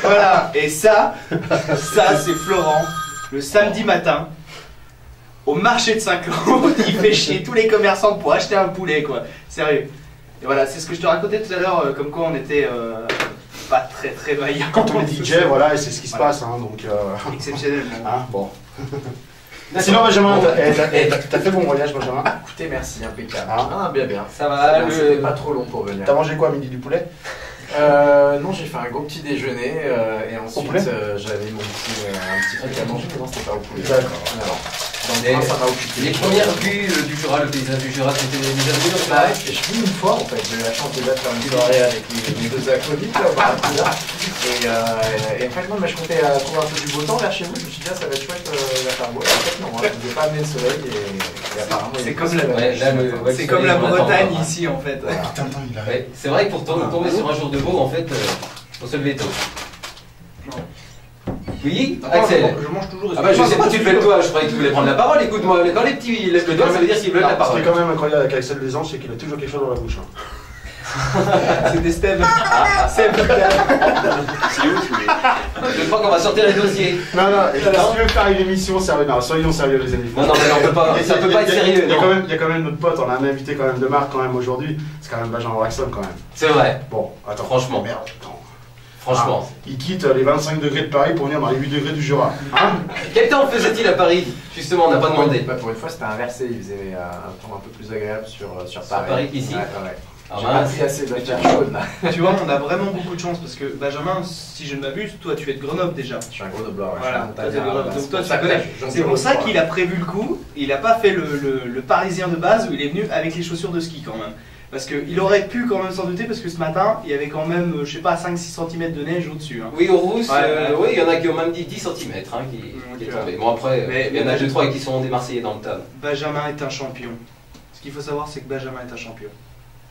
Voilà, et ça c'est Florent, le samedi matin, au marché de Saint-Claude, il fait chier tous les commerçants pour acheter un poulet, quoi. Sérieux. Et voilà, c'est ce que je te racontais tout à l'heure, comme quoi on était pas très vaillants. Quand on est DJ, voilà, et c'est ce qui se passe, hein, donc... Exceptionnellement. Hein, bon. Sinon, Benjamin, t'as fait bon voyage, Benjamin? Écoutez, merci, impeccable. Ah, bien. Ça va, C'était pas trop long pour venir. T'as mangé quoi à midi, du poulet? Non, j'ai fait un gros petit déjeuner et ensuite j'avais un petit truc à manger, mais non, c'était pas au poulet. D'accord. Donc ça m'a occupé. Les premières vues du Jura, le paysage du Jura, c'était déjà venu dans Bah ouais, je suis venu une fois en fait, j'ai eu la chance déjà de faire une soirée avec mes deux acolytes là, au Barracuda. Et en fait, moi je comptais trouver un peu du beau temps vers chez vous, je me suis dit, ah, ça va être chouette, il va faire beau. Et en fait, non, je ne vais pas amener le soleil et apparemment C'est comme la Bretagne ici en fait. C'est vrai que pour tomber sur un jour de beau, en fait, faut se lever tôt. Oui, Axel. Je mange toujours. Ah bah je sais pas, tu te lèves toi, je croyais que tu voulais prendre la parole, écoute-moi, quand les petits lèvent le doigt, ça veut dire qu'ils veulent la parole. Ce qui est quand même incroyable avec Axel Desanges, c'est qu'il a toujours quelque chose dans la bouche. C'est des stems. C'est Je crois qu'on va sortir les dossiers. Non, et si tu veux faire une émission sérieuse, non, soyons sérieux les amis. Non, mais on peut pas, ça peut pas être sérieux. Il y a quand même notre pote, on a un invité quand même de marque quand même aujourd'hui, c'est quand même Benjamin Waxon quand même. C'est vrai. Bon, attends. Franchement. Merde, Franchement. Il quitte les 25 degrés de Paris pour venir dans les 8 degrés du Jura. Hein? Quel temps faisait-il à Paris? Justement, on n'a pas demandé. Pour une fois, c'était inversé, il faisait un temps un peu plus agréable sur Paris qu'ici. J'ai pas pris assez d'affaires chaudes là. Tu vois, on a vraiment beaucoup de chance parce que Benjamin, si je ne m'abuse, toi tu es de Grenoble déjà. Je suis un Grenoblois, voilà. je suis un montagnard. Donc toi tu connais. C'est pour ça qu'il a prévu le coup, il n'a pas fait le parisien de base où il est venu avec les chaussures de ski quand même. Parce qu'il aurait pu quand même s'en douter parce que ce matin, il y avait quand même, je sais pas, 5-6 cm de neige au-dessus. Hein. Oui, au Rousse, oui, il y en a qui ont même dit 10 cm qui est tombé. Bon après, il y en a 2-3 qui sont des Marseillais dans le tas. Benjamin est un champion. Ce qu'il faut savoir, c'est que Benjamin est un champion.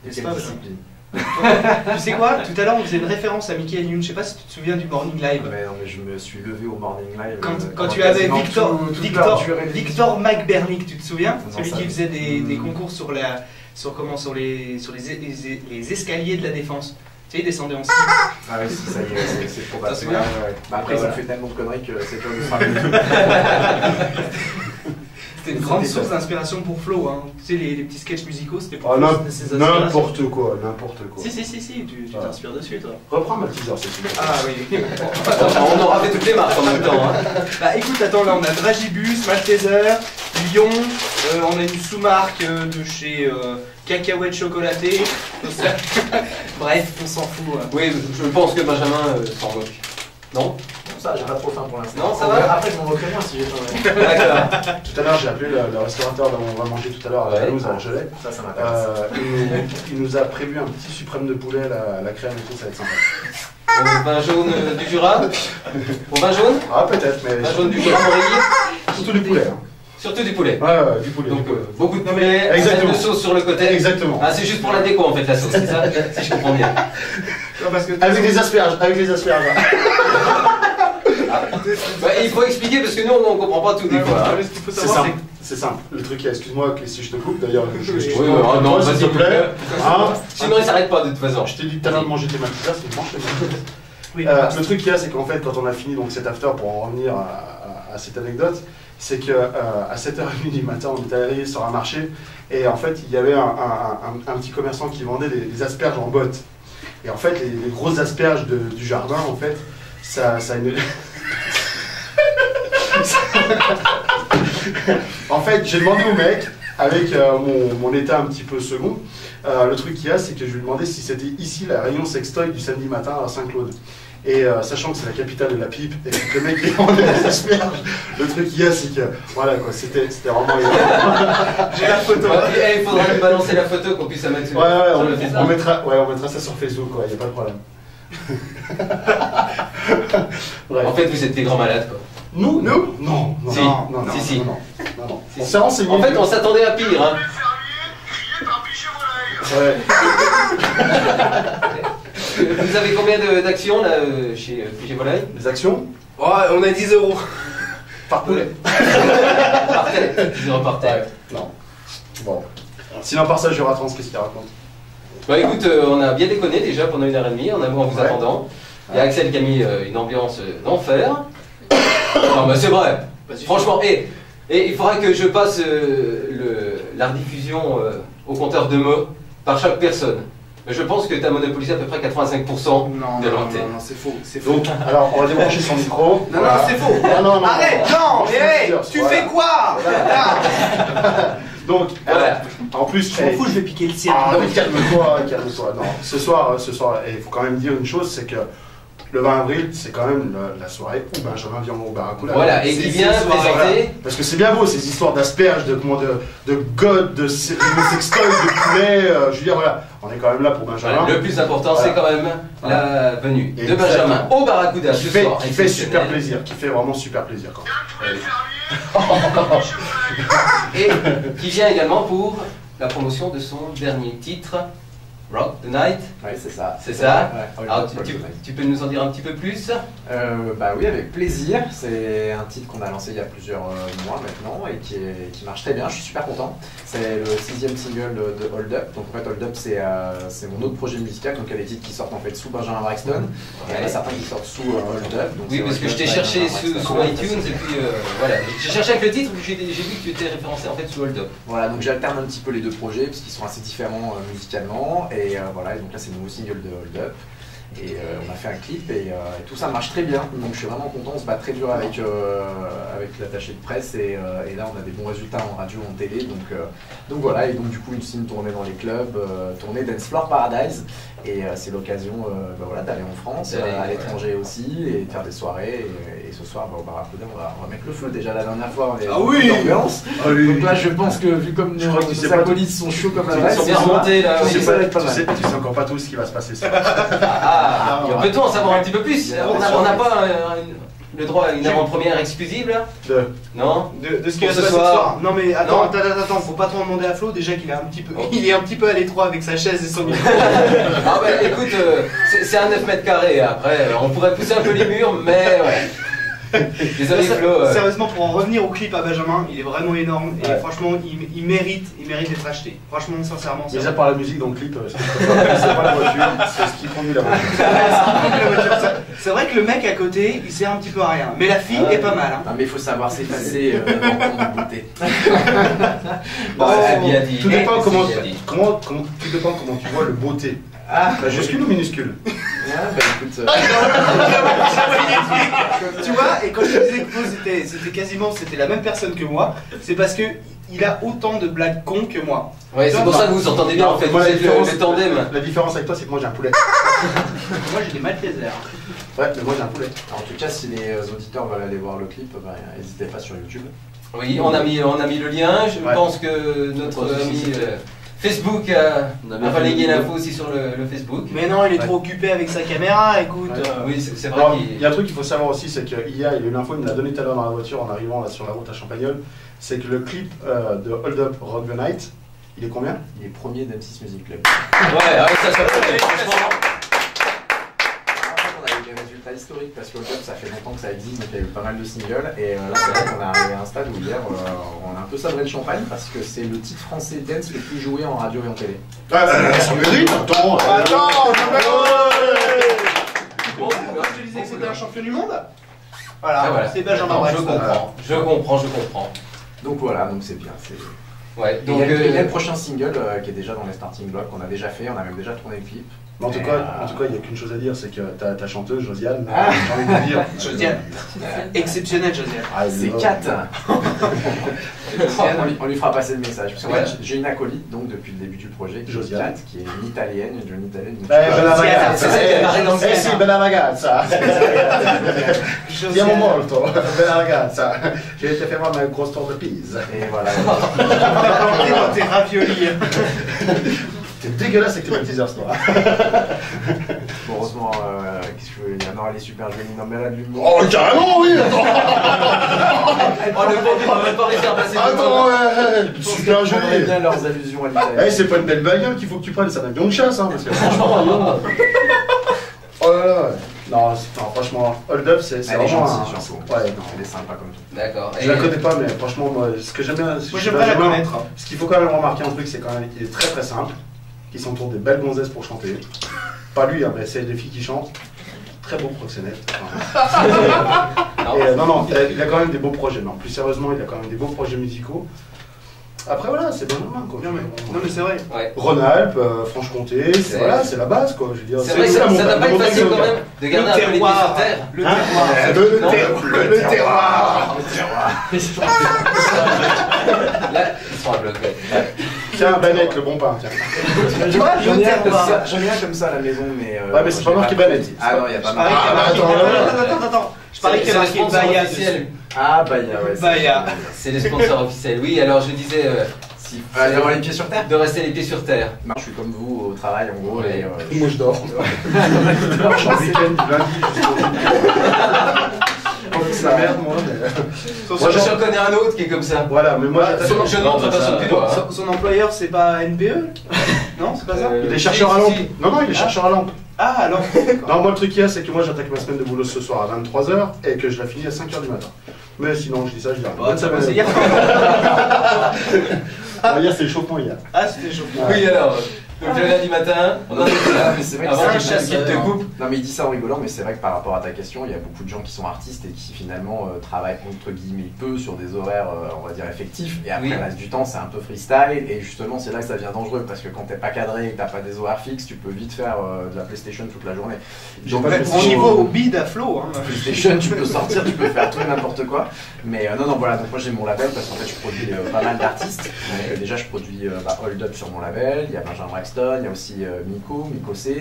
N'est-ce pas, discipline? Tu sais quoi? Tout à l'heure, on faisait une référence à Michael Youn. Je sais pas si tu te souviens du Morning Live. Mais non, mais je me suis levé au Morning Live. Quand tu avais Victor McBernick, tu te souviens? Celui qui faisait des concours sur les escaliers de la Défense. Tu sais, il descendait en ski. Ah oui, ça y est, c'est probable. Ça se souvient? Bah après, ils ont fait tellement de conneries que c'est dur de se rappeler. C'était une grande source d'inspiration pour Flo, hein. Tu sais, les petits sketchs musicaux, c'était pour ses n'importe quoi. Si, tu t'inspires dessus, toi. Reprends ma teaser, c'est super. Ah oui. On aura fait toutes les marques en même temps. Hein. Bah écoute, attends, là on a Dragibus, Malteser, Lyon, on a une sous-marque de chez Cacahuètes chocolatées. Bref, on s'en fout. Oui, je pense que Benjamin s'en moque. Non? Ça, j'ai pas trop faim pour l'instant. Non, ça va? Après, je m'en moquerai moins si j'ai faim. D'accord. Tout à l'heure, j'ai appelé le restaurateur dont on va manger tout à l'heure à Toulouse, à Angélé. Ça m'intéresse. Il nous a prévu un petit suprême de poulet, la crème et tout, ça va être sympa. Au vin jaune du Jura? Au vin jaune? Ah, peut-être, mais. Vin jaune du Jura, Morillé? Surtout du poulet. Hein. Surtout du poulet. Ouais, du poulet. Donc, beaucoup de poulet, un de sauce sur le côté. Exactement. Ah, c'est juste pour la déco en fait, la sauce, c'est ça? Si je comprends bien. Avec les asperges, Il faut expliquer parce que nous on comprend pas tout des fois. C'est simple. Le truc est, excuse-moi si je te coupe d'ailleurs. Non, s'il te plaît. Sinon il s'arrête pas de toute façon. Je t'ai dit tout à l'heure de manger tes maltesers, c'est une manche. Le truc qu'il y a, c'est qu'en fait, quand on a fini donc cet after, pour en revenir à cette anecdote, c'est qu'à 7h30 du matin, on est allé sur un marché et en fait, il y avait un petit commerçant qui vendait des asperges en botte. Et en fait, les grosses asperges du jardin, en fait, ça a une... En fait, j'ai demandé au mec, avec mon état un petit peu second, le truc qu'il y a, c'est que je lui ai demandé si c'était ici la réunion sextoy du samedi matin à Saint-Claude. Et sachant que c'est la capitale de la pipe, et que le mec qui vendait des asperges, le truc qu'il y a, c'est que, voilà quoi, c'était vraiment... J'ai la photo. Il faudra lui balancer la photo qu'on puisse la mettre sur le Facebook. On mettra ça sur Facebook, quoi, il n'y a pas de problème. En fait, vous êtes des grands malades, quoi. Nous Non. Si. On s'est renseigné. En fait, on s'attendait à pire, hein. Ouais. Vous avez combien d'actions là chez Figé Volaille? Des actions? Oh, on a 10 € par poulet. Par tête. 10 € par tête. Non. Bon. Sinon, par ça, je raconte qu'est-ce qu'il raconte. Bah écoute, on a bien déconné déjà pendant 1h30 en vous attendant. Il y a Axel qui a mis une ambiance d'enfer. Non, mais c'est vrai. Franchement, et il faudra que je passe la rediffusion au compteur de mots par chaque personne. Mais je pense que tu as monopolisé à peu près 85% de l'antenne. Non, c'est faux. C'est faux. Donc, alors, on va débrancher son micro. Non, non, c'est faux. Non, arrête, non, mais hey, tu fais quoi? Donc, en plus, je m'en fous, je vais piquer le ciel. Ah, calme-toi, calme-toi. Non, ce soir, il faut quand même dire une chose, c'est que le 20 avril, c'est quand même la soirée où Benjamin vient au Barracuda. Voilà, et qui vient présenter. Parce que c'est bien beau ces histoires d'asperges, de god, de sextoy, de poulet. Je veux dire, voilà, on est quand même là pour Benjamin. Voilà, le plus important, c'est quand même la venue de Benjamin au Barracuda ce soir. Qui fait super plaisir, qui fait vraiment super plaisir quand même. Et qui vient également pour la promotion de son dernier titre. Rock the Night. Oui, c'est ça. C'est ça. Ouais. Alors, tu peux nous en dire un petit peu plus? Bah oui, avec plaisir. C'est un titre qu'on a lancé il y a plusieurs mois maintenant et qui marche très bien. Je suis super content. C'est le 6e single de Hold Up. Donc en fait, Hold Up, c'est mon autre projet musical. Donc il y a des titres qui sortent en fait sous Benjamin Braxton. Et il y en a certains qui sortent sous Hold Up. Donc, oui, parce que je t'ai cherché sous iTunes et puis voilà. J'ai cherché avec le titre, j'ai vu que tu étais référencé en fait sous Hold Up. Voilà, donc j'alterne un petit peu les deux projets parce qu'ils sont assez différents musicalement. Et voilà, et donc là c'est le nouveau single de Hold Up. Et on a fait un clip et tout ça marche très bien, donc je suis vraiment content, on se bat très dur avec l'attaché de presse et là on a des bons résultats en radio, en télé, donc voilà, et donc du coup une tournée dans les clubs, tournée Dance Floor Paradise, et c'est l'occasion voilà, d'aller en France, à l'étranger aussi, et de faire des soirées, et ce soir au Barracuda on va mettre le feu. Déjà la dernière fois on est en ambiance, donc là je pense que vu comme nos acolytes sont chauds comme la ils sont bien remontés là, tu sais encore pas tout ce qui va se passer ça. Peut-on en savoir un petit peu plus? On n'a pas le droit à une avant-première exclusive là? Non? De ce qui va se passer ce soir? Non mais attends, faut pas trop demander à Flo, déjà qu'il est il est un petit peu à l'étroit avec sa chaise et son micro. Ah bah écoute, c'est un 9 mètres carrés, après on pourrait pousser un peu les murs, mais ouais. Désolé Flo. Sérieusement, pour en revenir au clip à Benjamin, il est vraiment énorme et franchement il mérite d'être acheté. Franchement, sincèrement. Mais à part la musique dans le clip, c'est pas la voiture, c'est ce qui conduit la voiture. C'est vrai que le mec à côté, il sert un petit peu à rien, mais la fille est pas mal. Hein. Non mais il faut savoir s'effacer en beauté. Bien dit. Tout dépend comment tu vois le beauté. Majuscule ou minuscule? Écoute. Tu vois, et quand je te disais que Flo c'était la même personne que moi, c'est parce que il a autant de blagues cons que moi. Ouais, c'est pour ça que vous vous entendez bien en fait, vous êtes le tandem. La différence avec toi, c'est que moi j'ai un poulet. Moi j'ai des Maltesers. Ouais, mais moi j'ai un poulet. En tout cas, si les auditeurs veulent aller voir le clip, n'hésitez pas sur YouTube. Oui, on a mis le lien. Je pense que notre ami Facebook a relayé l'info aussi sur le Facebook. Mais non, il est trop occupé avec sa caméra, écoute. Oui, c'est vrai. Il y a un truc qu'il faut savoir aussi, c'est qu'il y a une info, il me l'a donné tout à l'heure dans la voiture en arrivant là, sur la route à Champagnole, c'est que le clip de Hold Up Rock the Night, il est combien? Il est premier d'M6 Music Club. Ouais, ça fait franchement. Historique parce que Hold Up ça fait longtemps que ça existe, donc il y a eu pas mal de singles et là c'est vrai qu'on est arrivé à un stade où hier on a un peu sabré le champagne parce que c'est le titre français dance le plus joué en radio et en télé. Ça mérite. Attends, bon, je te disais que c'était un champion du monde. Voilà. C'est Benjamin Braxton. Je comprends. Donc voilà, donc c'est bien. Ouais, donc il y a le prochain single qui est déjà dans les starting blocks qu'on a déjà fait, on a même déjà tourné le clip. En tout cas, il n'y a qu'une chose à dire, c'est que ta chanteuse, Josiane, j'ai envie de dire. Josiane, exceptionnelle Josiane. C'est Kat. On lui fera passer le message. Parce que j'ai une acolyte donc depuis le début du projet, Josiane, qui est une italienne, bella ragazza. Eh sì, bella ragazza. Siamo molto, bella ragazza. Je vais te faire voir ma grosse tour de Pise. Et voilà. T'es ravioli. T'es dégueulasse avec tes baptiseurs, toi. Bon, heureusement, qu'est-ce que je veux dire? Non, elle est super jolie. Non, mais elle a de l'humour. Oh, carrément, oui! Oh, le pauvre, on va même pas réussir à passer. Attends, super jolie. jolie. Bien leurs allusions à l'Italie. Eh, c'est pas une belle bagnole qu'il faut que tu prennes, c'est un avion de chasse, hein, parce que franchement, non. Oh là là. Non, franchement, Hold Up, c'est vraiment gentille, surtout. Ouais, non. Elle est sympa comme tout. D'accord. Je la connais pas, mais franchement, moi, ce que j'aime bien. Moi, j'aimerais la connaître. Ce qu'il faut quand même remarquer un truc, c'est quand même qu'il est très très simple. Qui s'entoure des belles gonzesses pour chanter. Pas lui, hein, mais c'est des filles qui chantent. très beau proxénète. Enfin, non, il a quand même des beaux projets. Non, plus sérieusement, il a quand même des beaux projets musicaux. Après voilà, c'est Benjamin quoi. Non mais c'est vrai. Ouais. Rhône-Alpes, Franche-Comté, voilà, c'est la base quoi. Je veux dire. C'est vrai que ça doit pas être facile quand même de garder un peu les pieds sur terre. Le terroir. Là, ils sont à bloc. Tiens, Banette, le bon pain, tiens. J'en ai un comme ça à la maison, mais. Ouais, mais c'est pas marqué Banette. Ah non, il y a pas marqué. Attends. Je parlais qu'il y a marqué Baya officiel. Ah, Baya, ouais. Baya. C'est les sponsors officiels. Oui, alors je disais. Allez, avoir les pieds sur terre. De rester les pieds sur terre. Je suis comme vous au travail en gros. Ouais. Et, Moi je dors. Je suis en week-end du lundi jusqu'au. La merde, moi. Moi, j'en connais un autre qui est comme ça. Voilà, mais moi Je ne montre pas son petit doigt. Son employeur, c'est pas NPE? Non, c'est pas ça? il est chercheur à lampe. Non, il est chercheur à lampe. Ah, alors. Non, moi le truc qu'il y a, c'est que moi j'attaque ma semaine de boulot ce soir à 23h et que je la finis à 5h du matin. Mais sinon, je dis ça, je dis rien. Bonne semaine. C'est hier. Hier, c'est échauffement hier. Ah, c'était chauffement. Oui, alors. Donc le lundi matin, on en est là. mais c'est vrai Avant que qu'il chasse, qu'il te coupe. Non mais il dit ça en rigolant, mais c'est vrai que par rapport à ta question, il y a beaucoup de gens qui sont artistes et qui finalement travaillent entre guillemets peu sur des horaires, on va dire effectifs, et après le reste du temps c'est un peu freestyle, et justement c'est là que ça devient dangereux, parce que quand t'es pas cadré et que t'as pas des horaires fixes, tu peux vite faire de la PlayStation toute la journée. Donc On niveau au bid à flot. PlayStation, tu peux sortir, tu peux faire tout et n'importe quoi, mais non voilà, donc moi j'ai mon label parce qu'en fait je produis pas mal d'artistes, donc déjà je produis Hold Up sur mon label, il y a Benjamin Braxton, il y a aussi Miko C.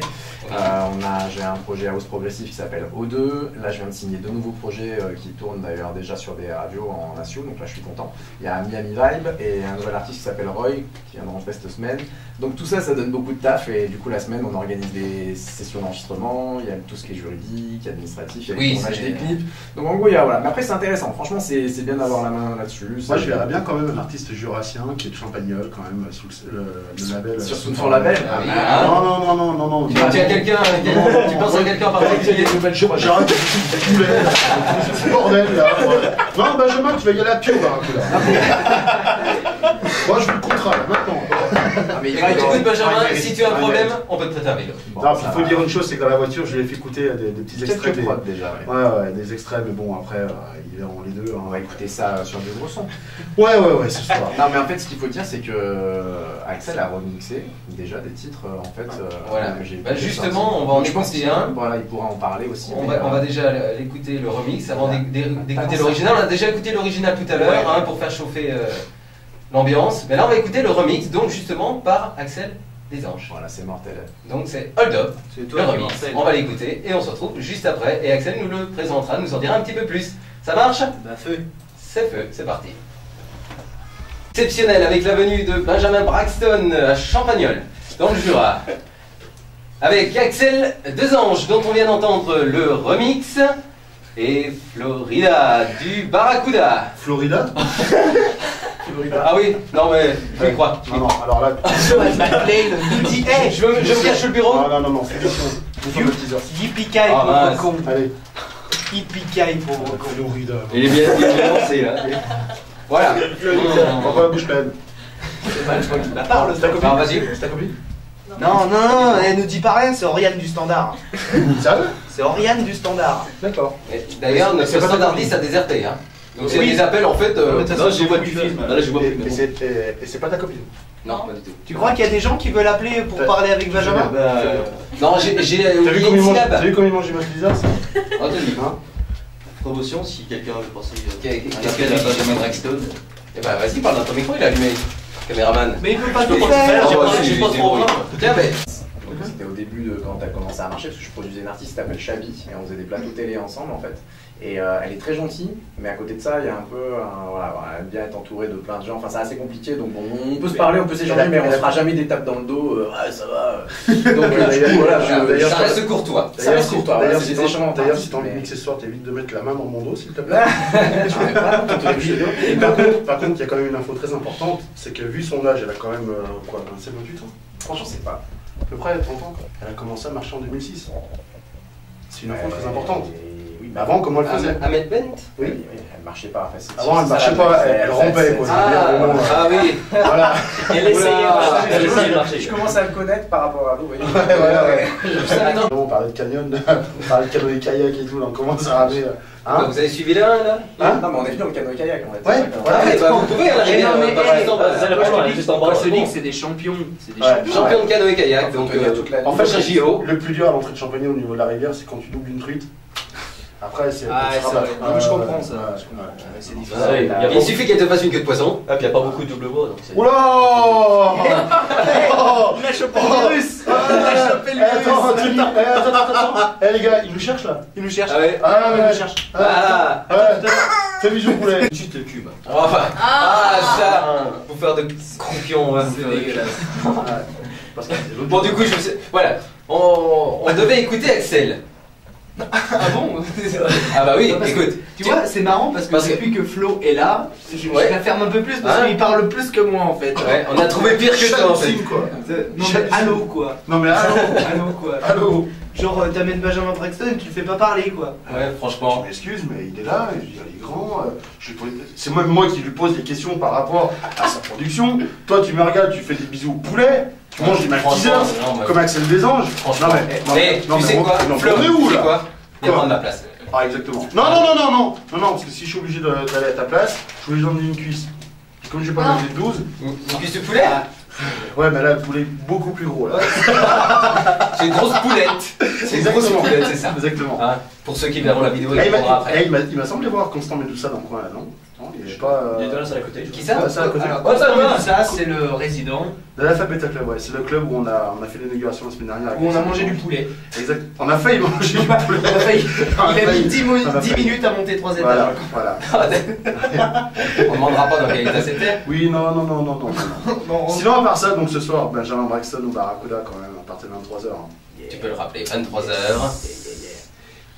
J'ai un projet house progressif qui s'appelle O2. Là, je viens de signer 2 nouveaux projets qui tournent d'ailleurs déjà sur des radios en nation, donc là, je suis content. Il y a Miami Vibe et un nouvel artiste qui s'appelle Roy qui vient de rentrer cette semaine. Donc tout ça, ça donne beaucoup de taf, et du coup, la semaine, on organise des sessions d'enregistrement, il y a tout ce qui est juridique, administratif, il y a le tournage des clips. Donc en gros, il y a, voilà. Mais après, c'est intéressant. Franchement, c'est bien d'avoir la main là-dessus. Moi, je verrais bien quand même un artiste jurassien qui est de Champagnole, quand même, sous le label. Sur son label. Non. Tu penses à quelqu'un en particulier? J'arrête de poulet. C'est bordel là. Non, Benjamin, tu vas y aller à pied, moi, je veux le contrat là, maintenant. Écoute, Benjamin, si tu as un problème, on peut te prêter un vélo. Non, il faut dire une chose, c'est que dans la voiture, je lui ai fait écouter des petits extraits. Déjà, ouais, des extraits, mais bon, après, ils verront les deux. On va écouter ça sur du gros son. Ouais, ce soir. Non, mais en fait, ce qu'il faut dire, c'est que Axel a remixé déjà des titres, en fait. Voilà. Que j'ai Justement, on va en écouter un. Voilà, il pourra en parler aussi. On va déjà l'écouter, le remix, avant d'écouter l'original. On a déjà écouté l'original tout à l'heure, pour faire chauffer l'ambiance. Mais là, on va écouter le remix, donc justement par Axel Desanges. Voilà, c'est mortel. Donc c'est Hold Up, le remix. On va l'écouter et on se retrouve juste après. Et Axel nous le présentera, nous en dira un petit peu plus. Ça marche? Bah feu. C'est parti. Exceptionnel avec la venue de Benjamin Braxton à Champagnole, dans le Jura. Avec Axel Desanges, dont on vient d'entendre le remix, et Florida du Barracuda. Florida? Ah oui, non mais je y crois. Non, alors là. Je me cache le bureau. Non, c'est question. Yippee-ki pauvre con. Allez. Yippee-ki pauvre con. Florida. Il est bien lancé là. Voilà. On va la bouche pleine. La parole, c'est ta copine. Vas-y. C'est ta copine? Non, elle nous dit pas rien, c'est Oriane du Standard. Sérieux? C'est Oriane du Standard. D'accord. D'ailleurs, notre standardiste a déserté. Donc s'il y a des appels, en fait. Non, j'ai vois du film. Et c'est pas ta copine? Non, pas du tout. Tu crois qu'il y a des gens qui veulent appeler pour parler avec Benjamin? Non, j'ai T'as vu comme il mange du Pizza ça? Anthony. Promotion si quelqu'un veut passer. Qu'est-ce qu'elle a Benjamin Braxton? Eh ben vas-y, parle dans ton micro, il est allumé. Caméraman. Mais il peut pas Je peux tout pas tout faire. faire, j'ai pas trop envie. Tiens, mais. C'était au début de quand tu as commencé à marcher, parce que je produisais une artiste qui s'appelle Chabi, et on faisait des plateaux télé ensemble en fait. Et elle est très gentille, mais à côté de ça, il y a un peu, voilà, elle aime bien être entourée de plein de gens, enfin c'est assez compliqué, donc bon, on peut se parler, on peut s'échanger, mais on ne fera jamais des tapes dans le dos, ça va. Donc d'ailleurs, ça reste courtois. Ça reste courtois, d'ailleurs, c'est si des échanges. t'as envie de mixer ce soir, t'évites de mettre la main dans mon dos, s'il te plaît. Et Par contre, il y a quand même une info très importante, c'est que vu son âge, elle a quand même, quoi, 27-28 ans. franchement, c'est pas. À peu près 30 ans, quoi. Elle a commencé à marcher en 2006. C'est une info très importante. Oui, Mais avant, comment elle faisait? Ahmed Bent. Oui. elle marchait pas. Enfin, Avant, elle marchait pas, elle rampait quoi. Ah oui. Voilà. Elle essayait de marcher. Je commence à le connaître par rapport à vous. Oui. On parlait de canyon, on parlait de canoë kayak et tout, là, on commence à ramener. Bah, vous avez suivi là Non, mais on est venu au canoë kayak. Ouais, voilà. Ah, bah, vous pouvez arriver Juste en bas. Moi je te dis que c'est des champions. C'est des Ouais. champions. champion de canoë kayak. Donc, En fait, prochain JO. le plus dur à l'entrée de Champagny au niveau de la rivière, c'est quand tu doubles une truite. Après, c'est. Ah, tu te c'est rabattes. vrai. Je comprends ça. Ouais, Je comprends. ouais. C'est difficile. Ouais, Il suffit qu'elle te fasse une queue de poisson. Ah, puis il n'y a pas beaucoup de double voix donc c'est. Oula Il a chopé le virus. Il a chopé le Attends, virus. attends. Eh les gars, ils nous cherchent là. Il nous cherche. Ah ouais. Ah Il ouais, nous cherche. Ah. Ouais. Fais bisous poulet. Juste le cube. Enfin, ça, pour faire de croupions. Ouais, C'est dégueulasse. Parce que c'est l'autre. Bon, du coup, voilà. On devait écouter Axel. Ah bon? Ah bah oui, Non, parce que, écoute. Tu vois, c'est marrant parce que depuis que Flo est là, je Ouais. la ferme un peu plus parce Ah. qu'il parle plus que moi en fait. Ouais, on a trouvé pire que toi en fait. Chalutine, quoi. Non mais allô quoi. Non mais allô. Allô quoi. Allô. Genre t'amènes Benjamin Braxton, tu le fais pas parler quoi. Ouais, Je franchement. m'excuse, mais il est là, il est grand. C'est même moi qui lui pose des questions par rapport à sa production. Toi, tu me regardes, tu fais des bisous au poulet, tu manges des maltesers, non, mais- comme Axel Desanges. Franchement. Non, mais- non, Eh, non, tu mais sais on- quoi, non, Flo, on est où, tu sais là quoi Viens Quoi prendre ma place. Ah, exactement. Non, parce que si je suis obligé d'aller à ta place, je suis obligé d'emmener une cuisse. Et comme je vais pas Non. manger 12, Une cuisse de poulet ouais, mais là, le poulet est beaucoup plus gros là. C'est une grosse poulette. C'est une grosse poulette, c'est ça. Exactement. Hein, pour ceux qui verront la vidéo, Eh, ils verront après. il m'a semblé voir Constant Medusa dans le coin là, non? Non, il est pas. Il est dans la salle à côté. Qui ça Ouais, ça à côté. Alors, Oh, ça va. ça c'est le résident De l'Alphabeta Club, ouais. C'est le club où on a fait l'inauguration la semaine dernière. avec où on a les mangé enfants. du poulet. Exact. On a failli manger du poulet. Il a mis 10 On a failli. minutes à monter 3 étages. Voilà. On ne demandera pas dans quel état c'était. Oui, non. Non, Sinon, à part ça, donc ce soir, Benjamin Braxton ou Barracuda quand même, à partir de 23h. Tu peux le rappeler, 23h.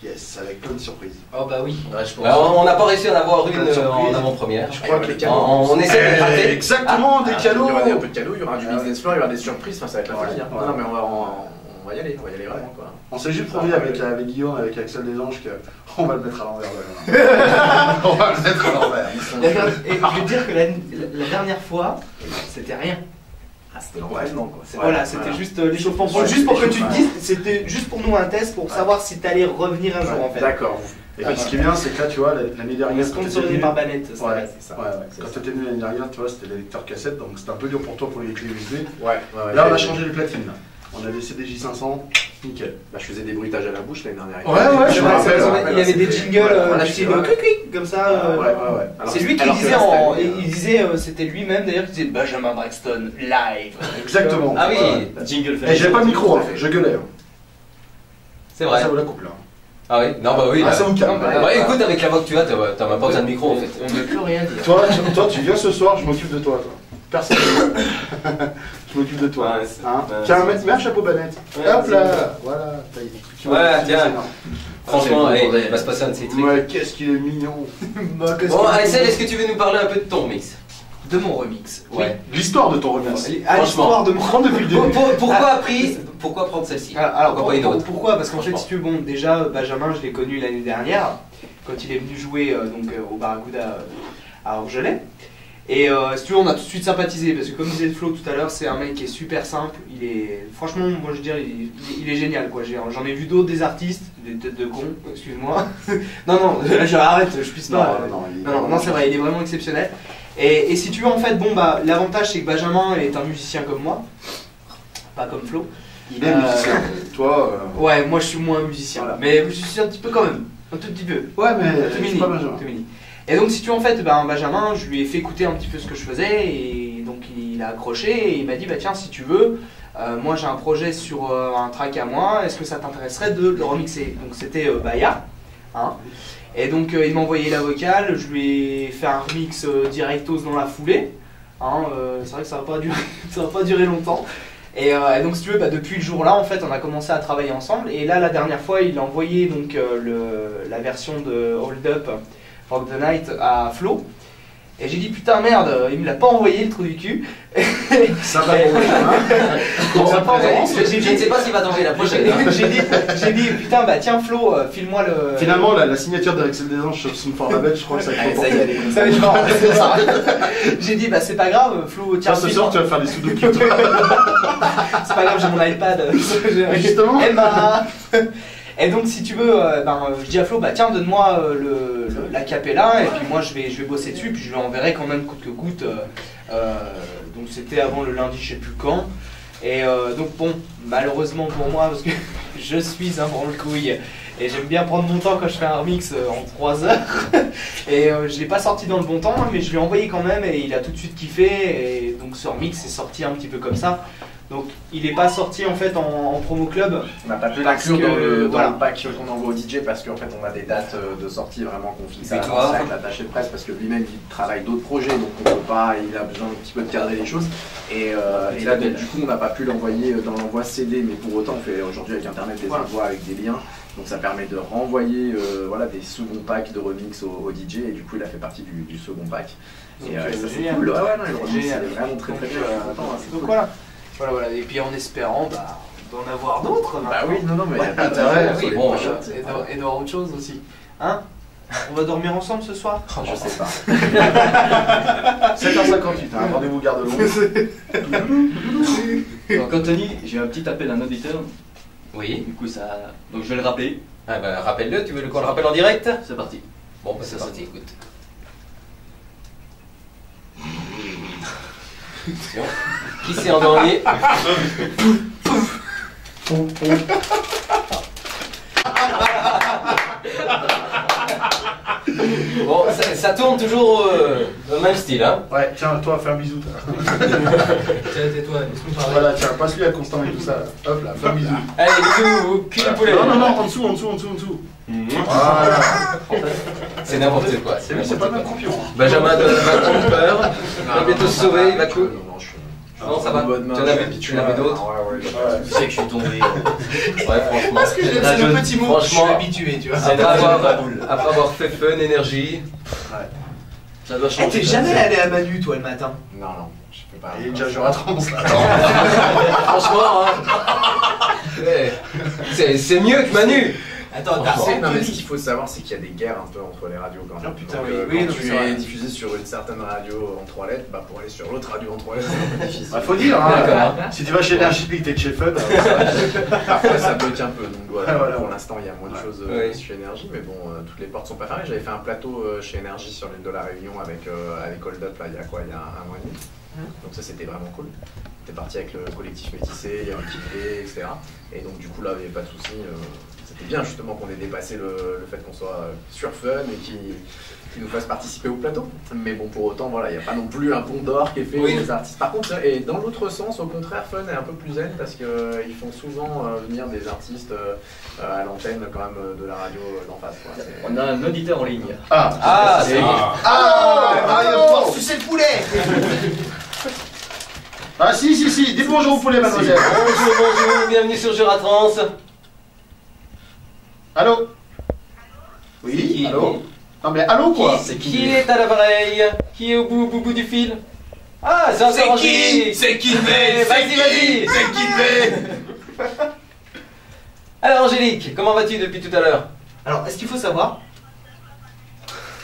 Yes, avec plein de surprises. Oh bah oui. Ouais, je pense. Alors, on n'a pas réussi à en avoir une Surprise. en avant-première. Je crois que les On essaie de gratter. Exactement, des Il y cadeaux. aura un peu de cadeaux, il y aura du Ah, business floor, il y aura des surprises, enfin ça va être la Ouais, folie. Hein. ouais. Non, mais on va y aller vraiment quoi. On s'est juste promis avec Guillaume, avec Axel Desanges, qu'on va le mettre à l'envers. là. On va le mettre à l'envers. Et je veux dire que la dernière fois, c'était rien. Ah, c'était l'entraînement quoi. Voilà, c'était juste l'échauffement. Juste pour que tu te dises, c'était juste pour nous un test pour savoir si t'allais revenir un jour en fait. D'accord. Et puis ce qui est bien, c'est que là, tu vois, l'année On dernière, est quand t'étais sponsorisé venu- par Banette. c'est Ouais, vrai. c'est ça. ouais. Quand tu étais venu l'année dernière, tu vois, c'était les lecteurs cassettes, donc c'était un peu dur pour toi pour les clés USB. Ouais. Là, on a changé les platines. Là. On a des CDJ 500, nickel. Bah, je faisais des bruitages à la bouche l'année dernière. Ouais, C'est je me vrai, rappelle, c'est vrai, ouais. il y avait des jingles, Voilà, du style ouais. clic, comme ça. Ouais. Alors, C'est lui qui alors que disait, là, c'était- il disait, c'était lui-même d'ailleurs qui disait Benjamin Braxton live. Exactement. Ah oui, Jingle Et j'avais pas de micro, hein. Je gueulais. Hein. c'est vrai. Ça vous la coupe là. Ah oui, non bah oui. Ah, là. ça vous calme. Bah écoute, avec la voix que tu as, t'as même pas besoin de micro en fait. On ne peut rien dire. Toi, tu viens ce soir, je m'occupe de toi. Personne. Je m'occupe de toi. Ouais, c'est- Hein ouais, Tiens, c'est- mets un chapeau banette. Ouais, Hop c'est- là. Voilà. Tu vois, Voilà, c'est tiens. énorme. Franchement, c'est allez, bon, il va se passer un de ces trucs. Ouais, qu'est-ce qu'il est mignon. Bon, Axel, est-ce que tu veux nous parler un peu de ton mix? De mon remix. Ouais. L'histoire de ton remix. À l'histoire de mon Prends depuis le début. Pourquoi prendre celle-ci? Alors, Pourquoi pas une autre? pourquoi Parce qu'en fait, Franchement. si tu veux, bon, déjà, Benjamin, je l'ai connu l'année dernière, quand il est venu jouer au Barracuda à Orgelet. Et si tu veux, on a tout de suite sympathisé, parce que comme disait Flo tout à l'heure, c'est un mec qui est super simple. Franchement, moi je veux dire, il est génial quoi. J'en ai vu d'autres des artistes, des têtes de con, excuse-moi. non, arrête, je puisse pas. Non, c'est vrai, il est vraiment exceptionnel. Et si tu veux, en fait, bon, bah, l'avantage c'est que Benjamin est un musicien comme moi, pas comme Flo. Il est musicien. Toi. Ouais, moi je suis moins musicien, Voilà. mais je suis un petit peu quand même, un tout petit peu. Ouais, mais Tout c'est mini, pas Benjamin. tout mini. Et donc si tu veux en fait, Benjamin, je lui ai fait écouter un petit peu ce que je faisais et donc il a accroché et il m'a dit bah tiens si tu veux, moi j'ai un projet sur un track à moi, est-ce que ça t'intéresserait de le remixer? Donc c'était Baya, hein. Et donc il m'a envoyé la vocale, je lui ai fait un remix directos dans la foulée, hein, c'est vrai que ça va pas durer longtemps. Et donc si tu veux, depuis le jour-là en fait on a commencé à travailler ensemble et là la dernière fois il a envoyé donc la version de Hold Up Rock the Night à Flo Et j'ai dit putain merde, il me l'a pas envoyé le trou du cul. Ça va pour le Je ne sais pas s'il va tomber la prochaine. J'ai dit putain bah tiens Flo, file-moi le. Finalement la signature d'Axel Desanges sur son format je crois que ça va être Ça y est, Ça va être marrant, c'est ça. J'ai dit bah c'est pas grave, Flo, tiens. ce soir tu vas faire des sudoku. C'est pas grave, j'ai mon iPad. Justement. Emma. Et donc si tu veux, je dis à Flo, bah tiens donne-moi la capella et puis moi je vais bosser dessus puis je lui enverrai quand même coûte que coûte. Donc c'était avant le lundi, je sais plus quand. Et donc bon, malheureusement pour moi parce que je suis un branle-couille et j'aime bien prendre mon temps quand je fais un remix en 3 heures. Et je l'ai pas sorti dans le bon temps mais je lui ai envoyé quand même et il a tout de suite kiffé et donc ce remix est sorti un petit peu comme ça. Donc il n'est pas sorti en fait en promo club. On n'a pas pu l'inclure dans le pack qu'on envoie au DJ parce qu'en fait on a des dates de sortie vraiment qu'on fixe avec l'attaché de presse parce que lui-même il travaille d'autres projets donc on peut pas, il a besoin un petit peu de garder les choses et là donc, du coup on n'a pas pu l'envoyer dans l'envoi CD mais pour autant on fait aujourd'hui avec internet des envois avec des liens donc ça permet de renvoyer des seconds packs de remix au DJ et du coup il a fait partie du second pack et ça c'est cool. Ouais, non, le remix c'est vraiment très bien. Donc voilà. Voilà, et puis en espérant d'en avoir d'autres. Bah oui, non, mais il n'y a pas d'intérêt. Oui, bon, et d'avoir autre chose aussi. Hein? On va dormir ensemble ce soir? Je sais pas. 7h58, rendez-vous garde longue. Donc Anthony, j'ai un petit appel à un auditeur. Oui. Du coup ça. Donc je vais le rappeler. Ah bah rappelle-le, tu veux qu'on le rappelle en direct? C'est parti. Bon bah c'est parti, écoute. Qui s'est endormi? Bon, ça tourne toujours dans le même style, hein? Ouais, tiens, toi, fais un bisou. Tiens, tais-toi, laisse-moi parler. Voilà, tiens, passe-lui à Constant et tout ça. Hop là, fais un bisou. Allez, bisous au cul du poulet! Non, en dessous. Voilà. C'est n'importe quoi. C'est pas le même croupion. Benjamin va prendre peur, il va bientôt se sauver, il va couler. Non, ça va. Tu en avais d'autres? Tu sais que je suis tombé. Ouais, franchement. Parce que c'est le petit mot, je suis habitué, tu vois. Après avoir fait fun, énergie. Ouais. Ça doit changer. T'es jamais allé à Manu, toi, le matin? Non, je peux pas. Il est déjà jour à trans là. Franchement, hein. C'est mieux que Manu. Attends, Non, mais ce qu'il faut savoir, c'est qu'il y a des guerres un peu entre les radios quand même. Oh, putain, donc, oui, quand donc tu c'est vrai. es diffusé sur une certaine radio en 3 lettres, pour aller sur l'autre radio en 3 lettres, c'est un peu difficile. Faut dire, D'accord. si tu vas chez Energy et que t'es chez Fun, Après, ça bloque un peu. Donc voilà, Voilà. pour l'instant, il y a moins de choses chez Energy, mais bon, toutes les portes sont pas fermées. J'avais fait un plateau chez Energy sur l'île de la Réunion avec Hold Up il y a un mois et demi. Donc ça, c'était vraiment cool. J'étais parti avec le collectif métissé, il y avait l'équipe B, etc. Et donc du coup là, il n'y avait pas de souci. C'était bien justement qu'on ait dépassé le fait qu'on soit sur Fun et qui nous fasse participer au plateau. Mais bon, pour autant, voilà, il n'y a pas non plus un pont d'or qui est fait aux artistes. Par contre, et dans l'autre sens, au contraire, Fun est un peu plus zen parce qu'ils font souvent venir des artistes à l'antenne quand même de la radio d'en face. Quoi. On a un auditeur en ligne. il va pouvoir sucer le poulet. Ah si, dites bonjour au poulet, mademoiselle. Bonjour, bienvenue sur Juratrans. Allô? Oui, allô? Non mais allô quoi? Qui est à l'appareil? Qui est au bout du fil? Ah, c'est encore Angélique. C'est qui le fait? Vas-y. C'est qui le fait? Alors Angélique, comment vas-tu depuis tout à l'heure? Alors, est-ce qu'il faut savoir?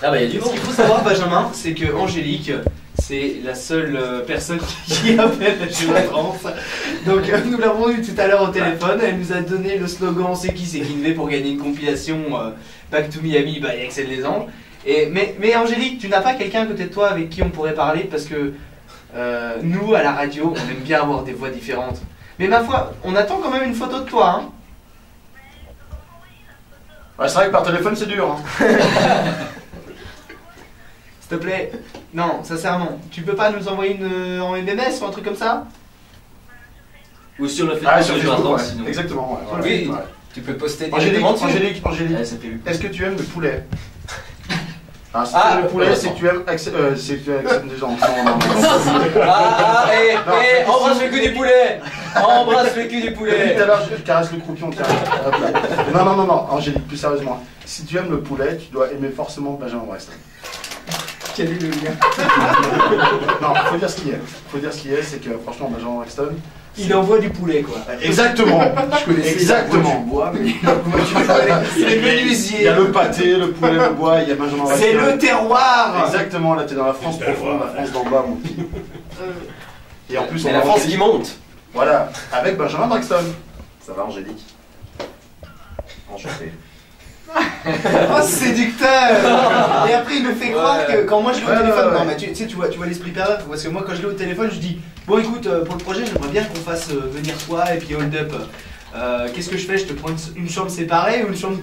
Ah bah il y a du Ce monde. qu'il faut savoir, Benjamin, c'est que Angélique, c'est la seule personne qui appelle chez la France. Donc nous l'avons eu tout à l'heure au téléphone, elle nous a donné le slogan c'est qui ne fait pour gagner une compilation Back to Miami by Axel Desanges. Mais Angélique, tu n'as pas quelqu'un à côté de toi avec qui on pourrait parler parce que nous à la radio, on aime bien avoir des voix différentes. Mais ma foi, on attend quand même une photo de toi, hein. Ouais, c'est vrai que par téléphone c'est dur. Hein. S'il te plaît, non, sincèrement, tu peux pas nous envoyer une en MMS ou un truc comme ça? Ou sur le Ah, Facebook sur de Facebook, Juratrans, ouais. sinon. Exactement. Ouais, voilà. Oui, Ouais. tu peux poster directement dessus. Angélique, Ouais, ça fait est-ce que tu aimes le poulet? Ah, si Ah, tu aimes le poulet, c'est que tu aimes Axel des gens. Non. Embrasse le cul du poulet. Embrasse le cul du Depuis poulet. tout à l'heure, je caresse le croupion, tiens. Hop là. Non, Angélique, plus sérieusement. Si tu aimes le poulet, tu dois aimer forcément Benjamin West. Quel est le lien? Non, faut dire ce qu'il y a. Faut dire ce qu'il y a, c'est que franchement, Benjamin Braxton. Il envoie du poulet, quoi. Exactement. Je connaissais Exactement. du bois, mais C'est le Il y menuisier. a le pâté, le poulet, le bois, il y a Benjamin Braxton. C'est le terroir. Exactement, là t'es dans la France profonde, la France d'en bas, mon petit. Et en plus, C'est on la a France qui monte. Voilà, avec Benjamin Braxton. ça va, Angélique? Enchanté. Oh, séducteur. Et après, il me fait croire que quand moi je l'ai au téléphone, non, mais tu sais, tu vois l'esprit pervers. Parce que moi, quand je l'ai au téléphone, je dis bon, écoute, pour le projet, j'aimerais bien qu'on fasse venir toi et puis hold up. Qu'est-ce que je fais? Je te prends une chambre séparée ou une chambre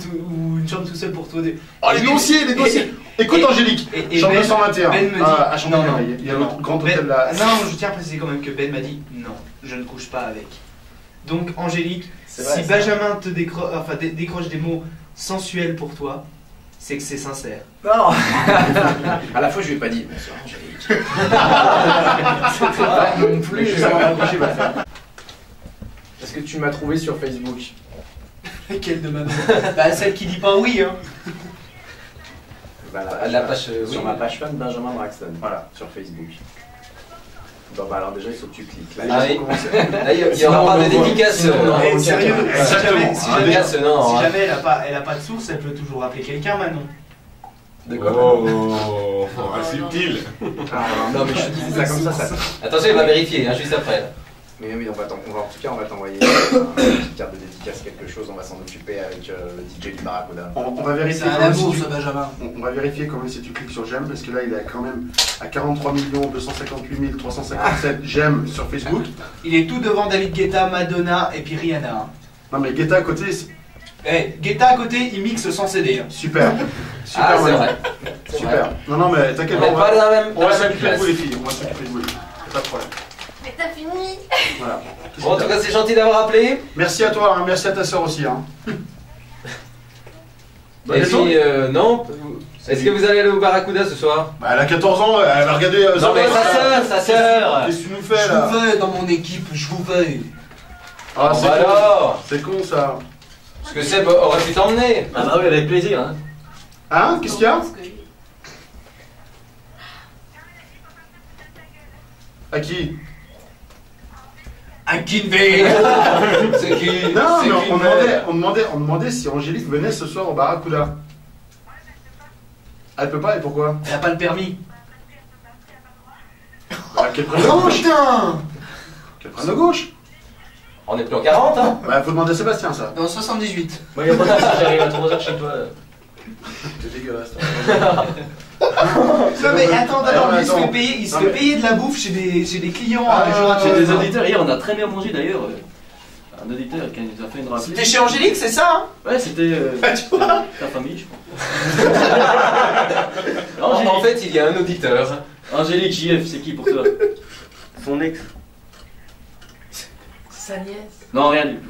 tout seul pour toi? Oh, les dossiers, les dossiers. Écoute, Angélique, chambre Ben, 221. Ben me dit à Chambre non, il y a le non, grand Ben- hôtel là. Non, je tiens à préciser quand même que Ben m'a dit non, je ne couche pas avec. Donc, Angélique, C'est vrai, si c'est Benjamin te décroche des mots sensuels pour toi, c'est que c'est sincère. Non. À la fois, je lui ai pas dit bonsoir, Angélique. C'était pas non plus. Je sais pas coucher, va faire. Est-ce que tu m'as trouvé sur Facebook? Quelle de ma Bah, celle qui dit pas oui, hein. Bah, La page, sur oui. ma page fan Benjamin Braxton. Voilà, sur Facebook. Bon, bah alors déjà, il faut que tu cliques. Là, Ah il oui. faut commencer. Là, il n'y aura pas de dédicace. Non, Eh, ok, sérieux, ok. si jamais, Dédicace, non. si hein. jamais elle a pas de source, elle peut toujours appeler quelqu'un, Manon. De quoi? Oh, subtil. Ah, non, mais je te disais ça comme ça. Attention, il va vérifier, hein, juste après. Là. Mais oui, en tout cas, on va t'envoyer une petite carte de dédicace, quelque chose, on va s'en occuper avec le DJ du Barracuda. On va vérifier. C'est un quand même amour, si tu- ça, Benjamin. On va vérifier quand même si tu cliques sur j'aime parce que là il est quand même à 43 258 357 j'aime sur Facebook. Il est tout devant David Guetta, Madonna et puis Rihanna. hein. Non mais Guetta à côté, c'est Eh, Guetta à côté, il mixe sans CD. hein. super. Super, Ah, c'est Manon. vrai. C'est Super. vrai. Non mais t'inquiète On n'est pas dans la même, on dans va la même s'occuper de classe. vous les filles. On va s'occuper de vous les filles. Pas de problème. Mais t'as fini? Voilà. Bon, en tout cas, c'est gentil d'avoir appelé. Merci à toi, hein. Merci à ta soeur aussi. Hein. Et puis, non. Est-ce que vous allez aller au Barracuda ce soir? Bah, elle a 14 ans, elle va regarder. Non, mais sa sœur. Qu'est-ce que tu nous fais là? veux dans mon équipe, je vous veux. Ah, Bon, c'est bah con. alors. C'est con ça. Parce que Seb aurait pu t'emmener. Ah bah oui, avec plaisir. Hein. Hein? Qu'est-ce qu'il y a? À qui? À Kinvey. C'est qui? Non, C'est mais qui, on demandait si Angélique venait ce soir au Barracuda. Elle peut pas et pourquoi? Elle a pas le permis. Bah, qu'elle prenne de gauche. Qu'elle prenne de gauche. On est plus en 40, hein. Bah, faut demander à Sébastien ça. Dans 78. Moi, y'a pas de soucis, j'arrive à 3h chez toi. C'est dégueulasse. Non mais attends, Alors, il se attends. fait payer, il se Non, fait mais- payer de la bouffe chez des clients. Ah, les jours à J'ai côté. des auditeurs, hier on a très bien mangé d'ailleurs. Un auditeur qui nous a fait une rappelée. C'était chez Angélique, c'est ça hein? Ouais, c'était Tu vois ta famille, je pense. En Angélique, fait, il y a un auditeur. Angélique JF, c'est qui pour toi? Son ex. C'est sa nièce. Non, rien du tout.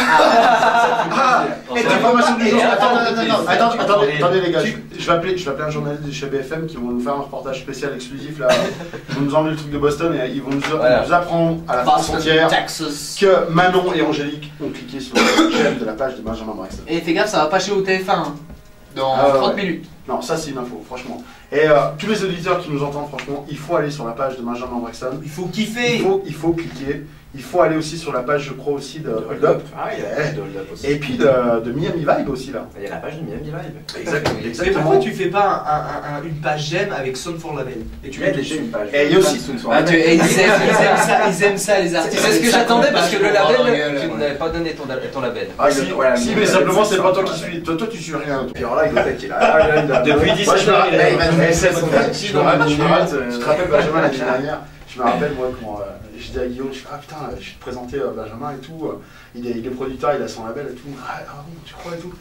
Ah! Et l'information du jour. Et Attendez les gars, je vais appeler un journaliste de chez BFM qui vont nous faire un reportage spécial exclusif là. Ils vont nous emmener le truc de Boston et ils vont Voilà. nous apprendre à la France entière Texas. que Manon et Angélique ont cliqué sur le j'aime de la page de Benjamin Braxton. Et fais gaffe, ça va pas chez OTF1 hein. Dans Ah ouais, 30 ouais. minutes. Non, ça c'est une info, franchement. Et tous les auditeurs qui nous entendent, franchement, il faut aller sur la page de Benjamin Braxton. Il faut kiffer. Il faut cliquer. Il faut aller aussi sur la page, je crois aussi, de Hold Up. Ah, il y a la page de Hold Up aussi. Et puis de Miami Vibe aussi là. Il y a la page de Miami Vibe. Exactement. Mais pourquoi tu fais pas une page j'aime avec Sound for Label? Et tu Tu mets mets déjà une page. Et il y a aussi- ils aiment ça les artistes. C'est ce que j'attendais parce que le Dans la label, gueule. tu n'avais pas donné ton label. Ah si, Voilà, si, mais mais c'est simplement ça, c'est pas toi voilà. qui suis. Toi tu suis rien. Et alors là, il doit être qu'il a. Depuis 17 ans, il a- Je te rappelle Benjamin l'année dernière. Je me rappelle moi quand je dis à Guillaume, je fais ah putain, je vais te présenter Benjamin et tout. Il est producteur, il a son label et tout. Ah bon, tu crois et tout.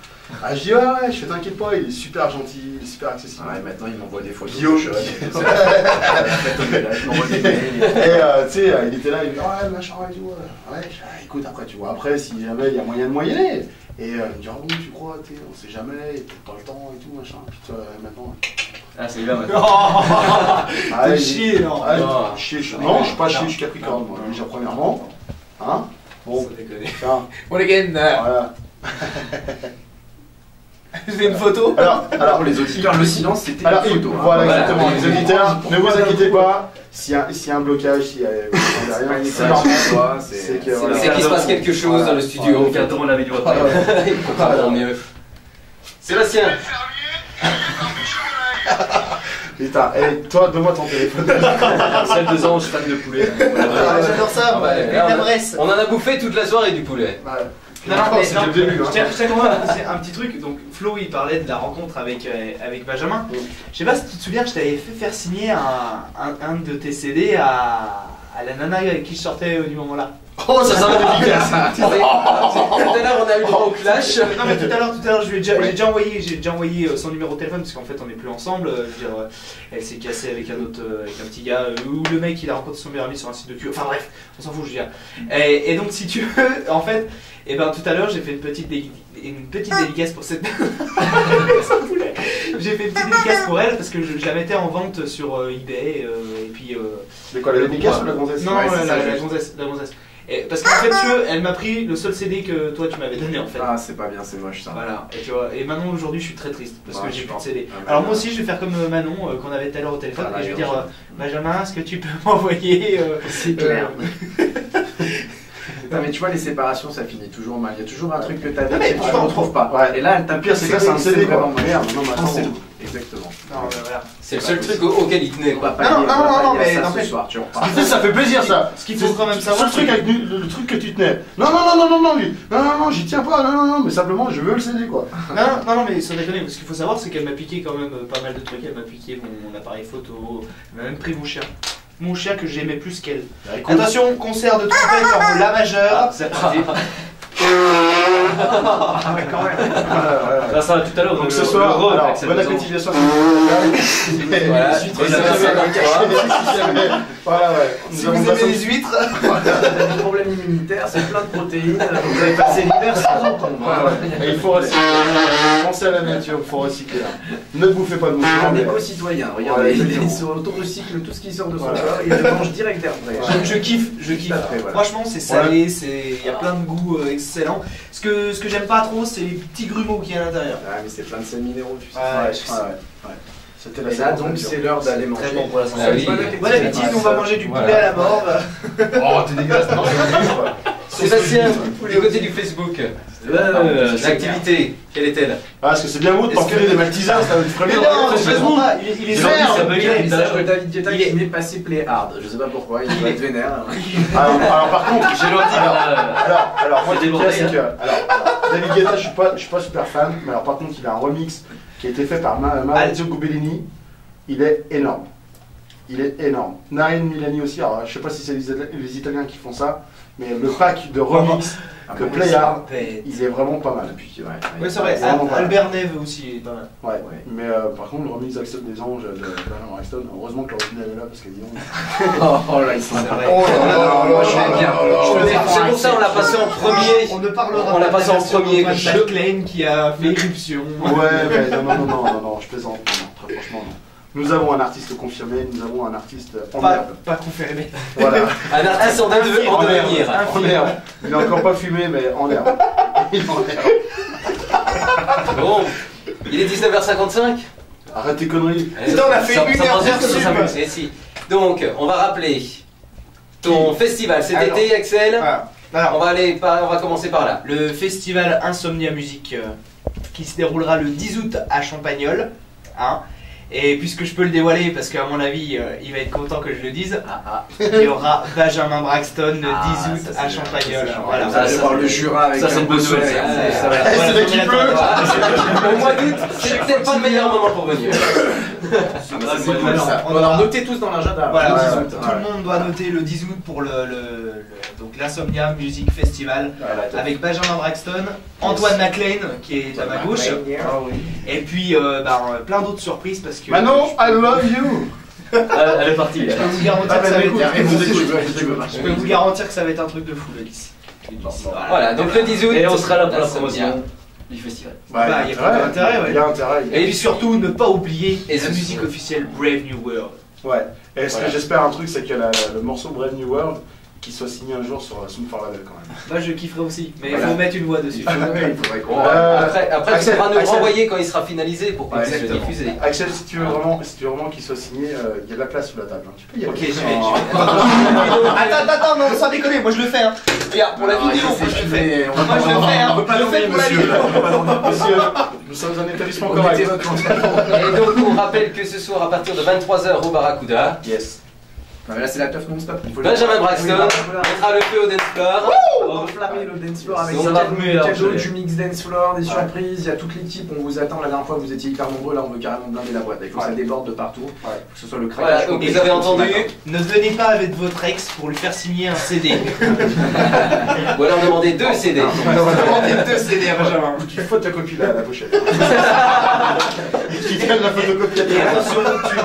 Ah je dis ouais, je fais t'inquiète pas, il est super gentil, il est super accessible. Ouais, maintenant il m'envoie des photos. Guillaume. Je m'envoie des mails. Et tu sais, il était là, il me dit ouais machin et tout. Ouais, je dis, ah, écoute après tu vois après si jamais il y a moyen de moyenner. Et il me dit ah bon tu crois, on sait jamais, il y a peut-être pas le temps et tout machin. Puis maintenant. Ah, c'est là maintenant. Ah, T'es il- chier, non. Ah, Non. non, je suis pas chier, je suis Capricorne moi. Déjà premièrement. Hein? Bon, tiens, On les gagne. voilà. J'ai une photo. Alors, Pour les auditeurs, le silence c'était alors, la photo. hein. voilà, Voilà. exactement. Les auditeurs, ne vous inquiétez pas. S'il y a un blocage, s'il y a rien, c'est normal. C'est que voilà. C'est qu'il se passe quelque chose dans le studio. On cadrons la vidéo Voilà. après. Ils comprendront mieux. Sébastien. Putain, toi, donne-moi ton téléphone. Celle 2 ans, je suis fan de poulet. Ah, j'adore ça, moi. Ouais, La Bresse. on en a bouffé toute la soirée du poulet. Non, mais c'est non, le début. je tiens à c'est un petit truc. Donc, Flo, il parlait de la rencontre avec Benjamin. Je sais pas si tu te souviens, je t'avais fait faire signer un de tes CD à la nana avec qui je sortais du moment-là. Oh, ça sent dédicace. Tout à l'heure, on a eu le droit au clash. Non, mais tout à l'heure, j'ai déjà envoyé son numéro de téléphone parce qu'en fait, on n'est plus ensemble. Je veux dire, elle s'est cassée avec un petit gars ou le mec, il a rencontré son meilleur ami sur un site de cul. Enfin bref, on s'en fout, je veux dire. Et donc, si tu veux, en fait. Et ben tout à l'heure j'ai fait une petite dédicace pour cette j'ai fait une petite dédicace pour elle parce que je la mettais en vente sur eBay et puis Mais quoi, la dédicace ou la gonzesse? non Ouais, c'est ça, la gonzesse. Et parce qu'en fait tu veux, elle m'a pris le seul CD que toi tu m'avais donné en fait. Ah, c'est pas bien, c'est moche ça. Voilà, et tu vois, et Manon aujourd'hui je suis très triste parce Ouais, que j'ai je plus de pense. CD. Ah, Alors bah, moi aussi je vais faire comme Manon qu'on avait tout à l'heure au téléphone Ah, et je vais bien dire sûr. Benjamin, est-ce que tu peux m'envoyer C'est clair. Non, mais tu vois, les séparations ça finit toujours mal. Il y a toujours un truc que t'as dit Non, mais que tu franchement, ne retrouves pas. Ouais. Et là, elle t'a Le pire, c'est que là, c'est un CD, quoi. vraiment Merde, non, mais Ah, attends. c'est lourd. Exactement. Non, voilà. C'est le seul truc auquel il tenait. On va Quoi. pas Non, dire- non, on va non, pas non, dire mais ça n'empêche- ce soir, tu repars. Tu sais, ça fait plaisir ça. Ce qu'il faut quand même savoir, Le truc avec le truc que tu tenais. Non, j'y tiens pas. Non, mais simplement, je veux le CD quoi. Non, mais sans déconner, ce qu'il faut savoir, c'est qu'elle m'a piqué quand même pas mal de trucs. Elle m'a piqué mon appareil photo, elle m'a même pris mon chien. Mon chien que j'aimais plus qu'elle. Attention, concert de trompette en La majeure. C'est parti. Ah ouais, quand même. Là, ça va tout à l'heure. Donc le- ce soir, le rôle alors, avec cette bon maison. appétit bien sûr. Voilà. Suite, Et ça ça, va, c'est ça va. Voilà, ouais. Si Nous avons vous passé- aimez les huîtres, Vous avez des problèmes immunitaires, c'est plein de protéines. Vous avez passé l'hiver sans encombre. Et il faut recycler. Pensez à la nature, il faut recycler. Ne bouffez pas de Un mouton. mais- éco-citoyen, regardez, Ouais, il exactement. auto-recycle tout ce qui sort de son Voilà. corps et il le mange direct derrière. je kiffe. Après, voilà. Franchement, c'est salé, il y a plein de goûts excellents. Ce que j'aime pas trop, c'est les petits grumeaux qu'il y a à l'intérieur. Ah, mais c'est plein de sels minéraux, tu sais. Ouais, je sais. C'était la Et là, séquence donc, nature. c'est l'heure d'aller manger. Très bon pour la santé. Ah oui. Bon appétit, on va manger du poulet Voilà. à la mort. Oh, t'es dégueulasse. Non, Sébastien, du côté du Facebook, l'activité, quelle est-elle? Ah, parce que c'est bien beau de t'enfiler des maltesers, ça va te freiner. Mais non, je Facebook. pas, il est J'ai vert. envie, ça bug. Il y a un message de David Guetta Il est- qui n'est passé play hard. Je sais pas pourquoi, il va être vénère. Alors, par contre, J'ai l'ordi là. alors, moi, C'est le débordé, c'est que. Alors, David Guetta, je suis pas super fan, mais alors, par contre, il a un remix qui a été fait par Maurizio Gubellini. Il est énorme. Il est énorme. Narine Milani aussi, alors je sais pas si c'est les Italiens qui font ça, mais le pack de remix que Play Hard, il est vraiment pas mal. Ouais, c'est vrai, Vraiment pas mal. Albert Neve aussi, il est pas mal. Ouais, mais par contre, le remix d'Axel des Anges de Benjamin Braxton, heureusement que l'original est là parce que disons. Oh là, ils sont C'est vrai. Oh là là, moi, je suis bien. C'est pour ça on l'a passé en premier. On ne parlera On l'a pas passé en de premier, Matt je- Klein qui a fait éruption. Ouais, mais non, je plaisante. Non, très franchement, non. Nous avons un artiste confirmé, nous avons un artiste en Pas, herbe. pas confirmé. Voilà, Un artiste en devenir. en herbe. Il n'est encore pas fumé, mais en herbe. Il est en herbe. Bon, il est 19h55. Arrête tes conneries. Putain, on a fait Ça- une ça heure prend juste dessus, 5 quoi. minutes. Eh si. Donc, on va rappeler ton festival cet Alors. été, Axel. Voilà. Alors, On va commencer par là. le festival Insomnia Music qui se déroulera le 10 août à Champagnole. Hein. Et puisque je peux le dévoiler, parce qu'à mon avis, il va être content que je le dise, il y aura Benjamin Braxton le 10 août ça, à c'est Champagnole. bien. Voilà. Vous allez voir le Jura avec Ça, c'est un une bonne beau chose. soleil. Ça va. Voilà, c'est là qu'il on pleut. attend. Au mois d'août, c'est peut-être pas le meilleur moment pour venir. C'est cool ça. Alors notez tous dans l'agenda. Voilà, Le 10 ouais, août. tout le monde doit noter le 10 août pour donc l'Insomnia Music Festival avec Benjamin Braxton, Antoine McLean qui est à ma gauche, et puis plein d'autres surprises parce que Manon, I love you. Elle est partie. je peux vous garantir que ça va être, je peux vous garantir que ça va être un truc de fou le 10. Voilà, donc le 10 août. Et on sera là pour la Insomnia. promotion du festival. Bah, il y a pas d'intérêt, ouais. Il y a intérêt. Et puis surtout ne pas oublier Et la ce musique sont- officielle Brave New World. Ouais. Et ce que j'espère un truc, c'est que le morceau Brave New World, qu'il soit signé un jour sur Sound for Label quand même. Moi je kifferais aussi, mais il Voilà. faut mettre une voix dessus. Il faudrait qu'on... Après, tu Axel, pourras nous Axel. renvoyer quand il sera finalisé pour qu'on Ouais, puisse le exactement. diffuser. Axel, si tu veux vraiment qu'il soit signé, il y a de la place sous la table. Hein. Tu peux y aller. Ok, je vais. Attends, non, sans déconner, moi je le fais. Hein. Regarde, pour la vidéo, moi je le fais. Moi je le fais, hein. Je le fais pour la vidéo. Monsieur, nous sommes un établissement correct. Mettez votre contact. Et donc on rappelle que ce soir à partir de 23h au Barracuda, Yes. Non, mais là c'est la teuf non-stop. Il faut le- Benjamin Braxton Oui, voilà. mettra le feu au dance floor. On va enflammer le dance floor avec Ça des va cadeaux, remuer, alors, cadeaux, je du mix dance floor, des surprises, il y a toute l'équipe, on vous attend. La dernière fois vous étiez hyper nombreux, là on veut carrément blinder la boîte. Il faut que ça déborde de partout, faut que ce soit le craquage. Voilà, donc vous avez entendu. Ne venez pas avec votre ex pour lui faire signer un CD. Ou alors demandez 2 CD. Demandez 2 CD à Benjamin. Tu photocopies la pochette. Tu traînes la photocopie à Et terre. attention,